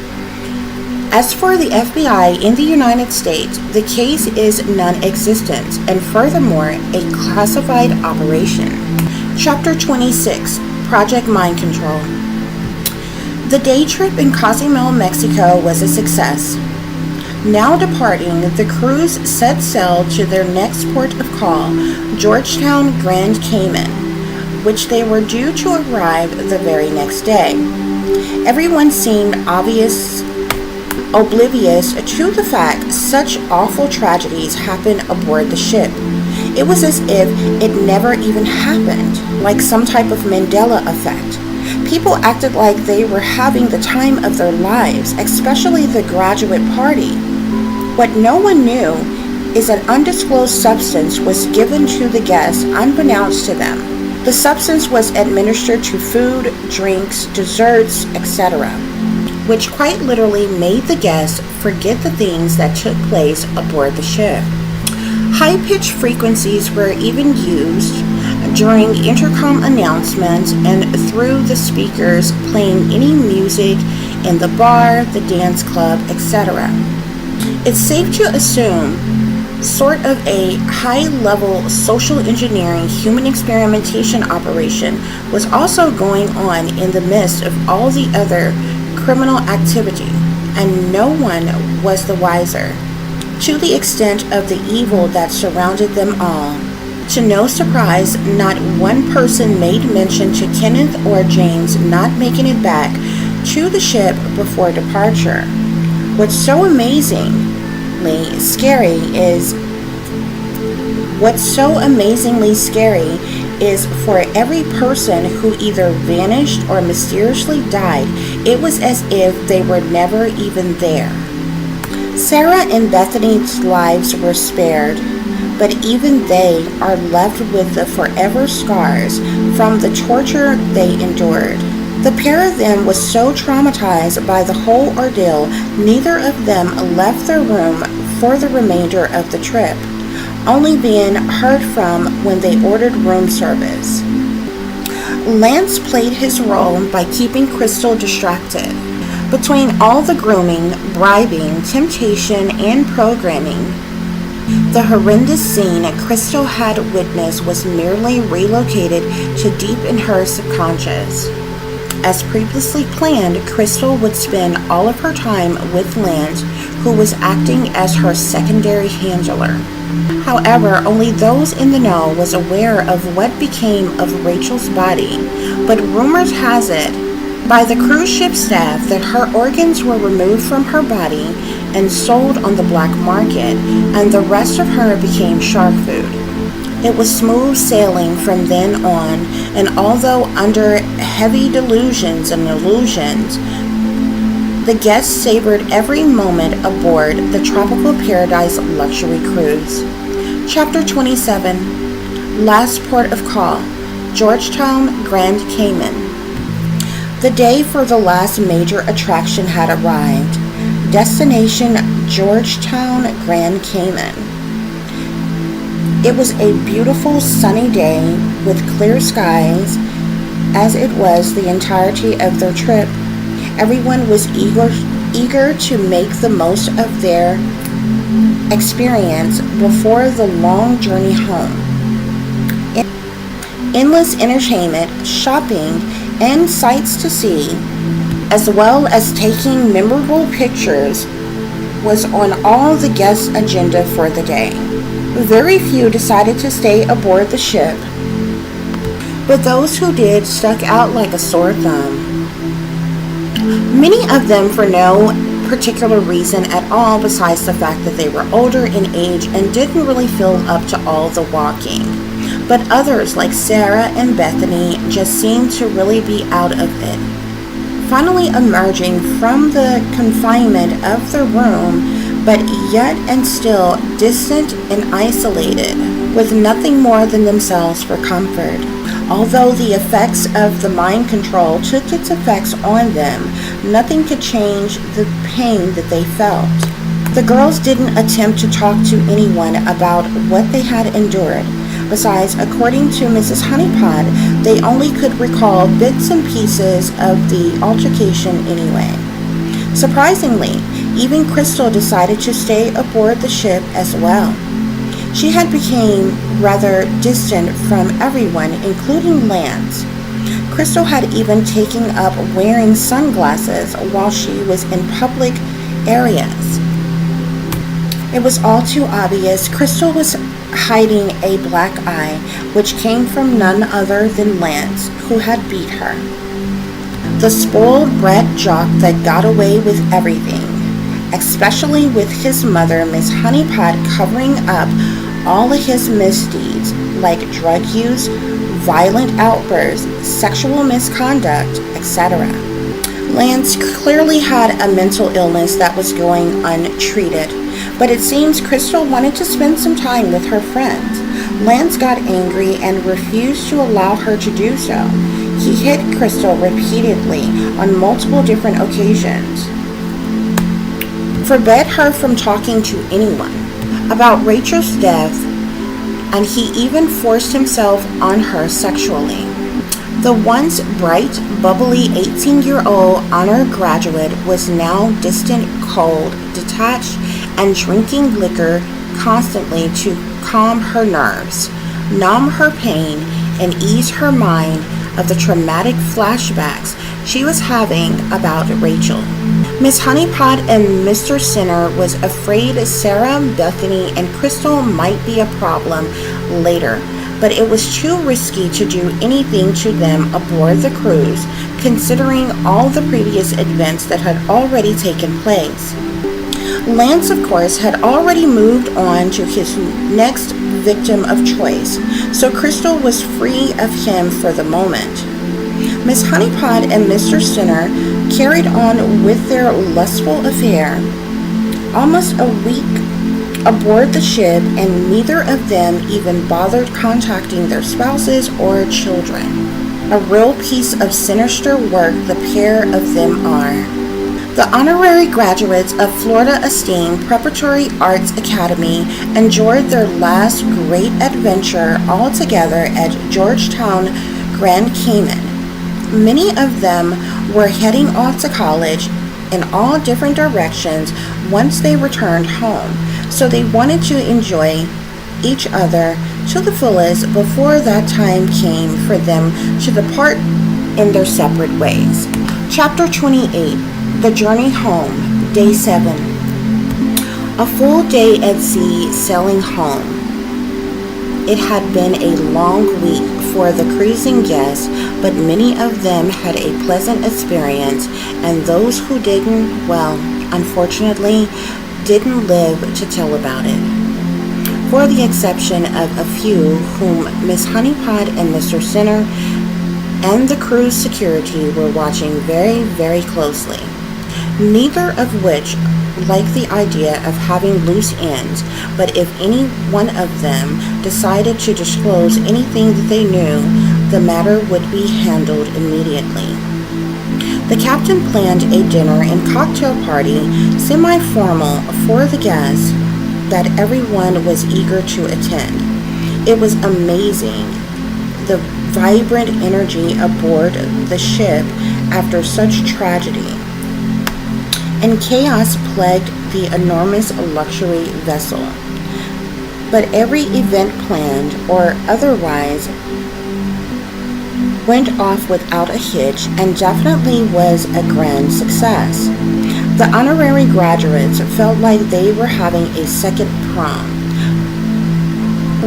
As for the FBI in the United States, the case is non-existent and furthermore a classified operation. Chapter 26, Project Mind Control. The day trip in Cozumel, Mexico was a success. Now departing, the cruise set sail to their next port of call, Georgetown, Grand Cayman, which they were due to arrive the very next day. Everyone seemed oblivious to the fact such awful tragedies happen aboard the ship. It was as if it never even happened, like some type of Mandela effect. People acted like they were having the time of their lives, especially the graduate party. What no one knew is an undisclosed substance was given to the guests unbeknownst to them. The substance was administered to food, drinks, desserts, etc., which quite literally made the guests forget the things that took place aboard the ship. High-pitched frequencies were even used during intercom announcements and through the speakers playing any music in the bar, the dance club, etc. It's safe to assume sort of a high-level social engineering human experimentation operation was also going on in the midst of all the other criminal activity. and no one was the wiser. To the extent of the evil that surrounded them all, to no surprise, not one person made mention to Kenneth or James not making it back to the ship before departure. What's so amazingly scary is for every person who either vanished or mysteriously died, it was as if they were never even there. Sarah and Bethany's lives were spared, but even they are left with the forever scars from the torture they endured. The pair of them was so traumatized by the whole ordeal, neither of them left their room for the remainder of the trip, only being heard from when they ordered room service. Lance played his role by keeping Crystal distracted. Between all the grooming, bribing, temptation, and programming, the horrendous scene Crystal had witnessed was merely relocated to deep in her subconscious. As previously planned, Crystal would spend all of her time with Lance, who was acting as her secondary handler. However, only those in the know was aware of what became of Rachel's body, but rumors has it by the cruise ship staff that her organs were removed from her body and sold on the black market, and the rest of her became shark food. It was smooth sailing from then on, and although under heavy delusions and illusions, the guests savored every moment aboard the Tropical Paradise luxury cruise. Chapter 27. Last port of call, Georgetown, Grand Cayman. The day for the last major attraction had arrived. Destination Georgetown, Grand Cayman. It was a beautiful sunny day with clear skies, as it was the entirety of their trip. Everyone was eager to make the most of their experience before the long journey home. Endless entertainment, shopping, and sights to see, as well as taking memorable pictures, was on all the guests' agenda for the day. Very few decided to stay aboard the ship, but those who did stuck out like a sore thumb. Many of them for no particular reason at all besides the fact that they were older in age and didn't really feel up to all the walking. But others, like Sarah and Bethany, just seemed to really be out of it. Finally emerging from the confinement of their room, but yet and still distant and isolated, with nothing more than themselves for comfort. Although the effects of the mind control took its effects on them, nothing could change the pain that they felt. The girls didn't attempt to talk to anyone about what they had endured. Besides, according to Mrs. Honeypot, they only could recall bits and pieces of the altercation anyway. Surprisingly, even Crystal decided to stay aboard the ship as well. She had become rather distant from everyone, including Lance. Crystal had even taken up wearing sunglasses while she was in public areas. It was all too obvious. Crystal was hiding a black eye, which came from none other than Lance, who had beat her. The spoiled brat jock that got away with everything, especially with his mother, Miss Honeypot, covering up all of his misdeeds, like drug use, violent outbursts, sexual misconduct, etc. Lance clearly had a mental illness that was going untreated, but it seems Crystal wanted to spend some time with her friends. Lance got angry and refused to allow her to do so. He hit Crystal repeatedly on multiple different occasions, forbade her from talking to anyone about Rachel's death, and he even forced himself on her sexually. The once bright, bubbly 18-year-old honor graduate was now distant, cold, detached, and drinking liquor constantly to calm her nerves, numb her pain, and ease her mind of the traumatic flashbacks she was having about Rachel. Miss Honeypot and Mr. Sinner was afraid Sarah, Bethany, and Crystal might be a problem later, but it was too risky to do anything to them aboard the cruise, considering all the previous events that had already taken place. Lance, of course, had already moved on to his next victim of choice, so Crystal was free of him for the moment. Miss Honeypot and Mr. Sinner carried on with their lustful affair almost a week aboard the ship, and neither of them even bothered contacting their spouses or children. A real piece of sinister work the pair of them are. The honorary graduates of Florida Esteem Preparatory Arts Academy enjoyed their last great adventure all together at Georgetown, Grand Cayman. Many of them were heading off to college in all different directions once they returned home, so they wanted to enjoy each other to the fullest before that time came for them to depart in their separate ways. Chapter 28. The Journey Home, Day 7. A full day at sea sailing home. It had been a long week for the cruising guests, but many of them had a pleasant experience, and those who didn't, well, unfortunately, didn't live to tell about it. For the exception of a few whom Miss Honeypot and Mr. Sinner and the cruise security were watching very, very closely. Neither of which liked the idea of having loose ends, but if any one of them decided to disclose anything that they knew, the matter would be handled immediately. The captain planned a dinner and cocktail party, semi-formal, for the guests that everyone was eager to attend. It was amazing, the vibrant energy aboard the ship after such tragedy, and chaos plagued the enormous luxury vessel. But every event planned or otherwise went off without a hitch and definitely was a grand success. The honorary graduates felt like they were having a second prom,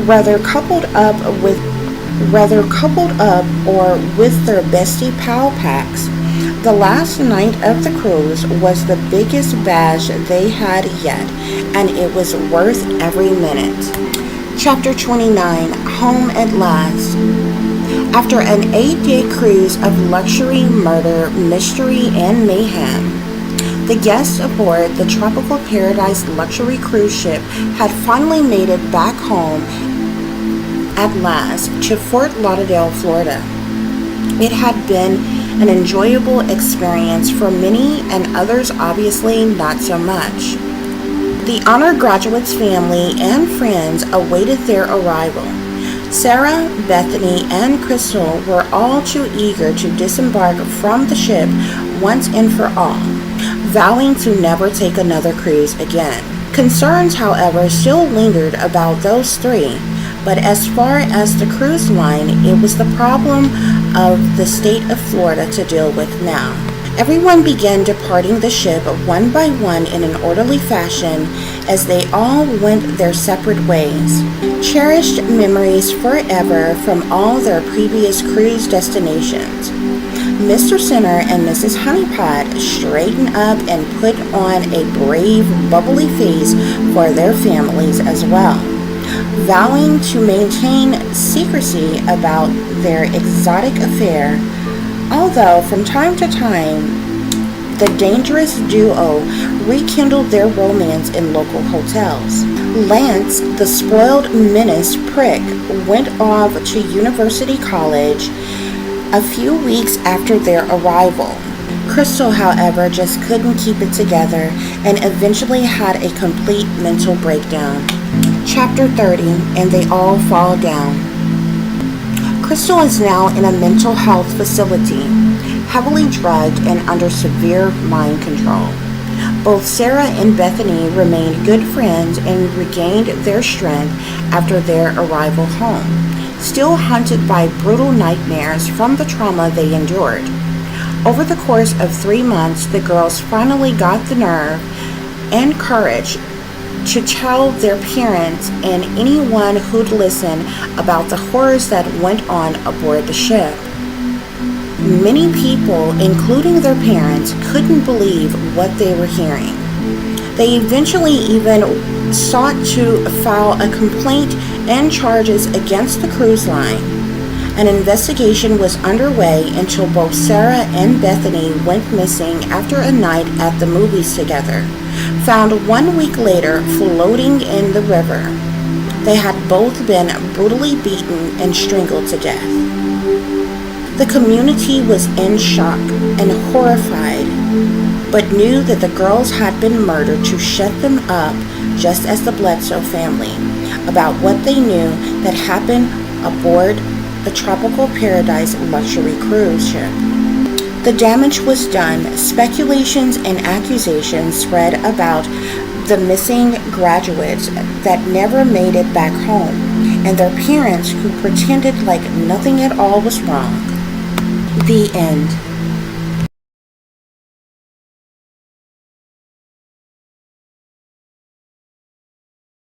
whether coupled up or with their bestie pal packs. The last night of the cruise was the biggest bash they had yet, and it was worth every minute. Chapter 29. Home at Last. After an 8-day cruise of luxury, murder, mystery, and mayhem, the guests aboard the Tropical Paradise luxury cruise ship had finally made it back home at last to Fort Lauderdale, Florida. It had been an enjoyable experience for many, and others obviously not so much. The honor graduates' family and friends awaited their arrival. Sarah, Bethany, and Crystal were all too eager to disembark from the ship once and for all, vowing to never take another cruise again. Concerns, however, still lingered about those three, but as far as the cruise line, it was the problem of the state of Florida to deal with now. Everyone began departing the ship one by one in an orderly fashion as they all went their separate ways. Cherished memories forever from all their previous cruise destinations. Mr. Sinner and Mrs. Honeypot straightened up and put on a brave, bubbly face for their families as well, vowing to maintain secrecy about their exotic affair, although from time to time the dangerous duo rekindled their romance in local hotels. Lance, the spoiled menace prick, went off to University College a few weeks after their arrival. Crystal, however, just couldn't keep it together and eventually had a complete mental breakdown. Chapter 30, and they all fall down. Crystal is now in a mental health facility, heavily drugged and under severe mind control. Both Sarah and Bethany remained good friends and regained their strength after their arrival home, still haunted by brutal nightmares from the trauma they endured. Over the course of 3 months, the girls finally got the nerve and courage to tell their parents and anyone who'd listen about the horrors that went on aboard the ship. Many people, including their parents, couldn't believe what they were hearing. They eventually even sought to file a complaint and charges against the cruise line. An investigation was underway until both Sarah and Bethany went missing after a night at the movies together, found 1 week later floating in the river. They had both been brutally beaten and strangled to death. The community was in shock and horrified, but knew that the girls had been murdered to shut them up, just as the Bledsoe family, about what they knew that happened aboard the Tropical Paradise luxury cruise ship. The damage was done. Speculations and accusations spread about the missing graduates that never made it back home, and their parents who pretended like nothing at all was wrong. The end.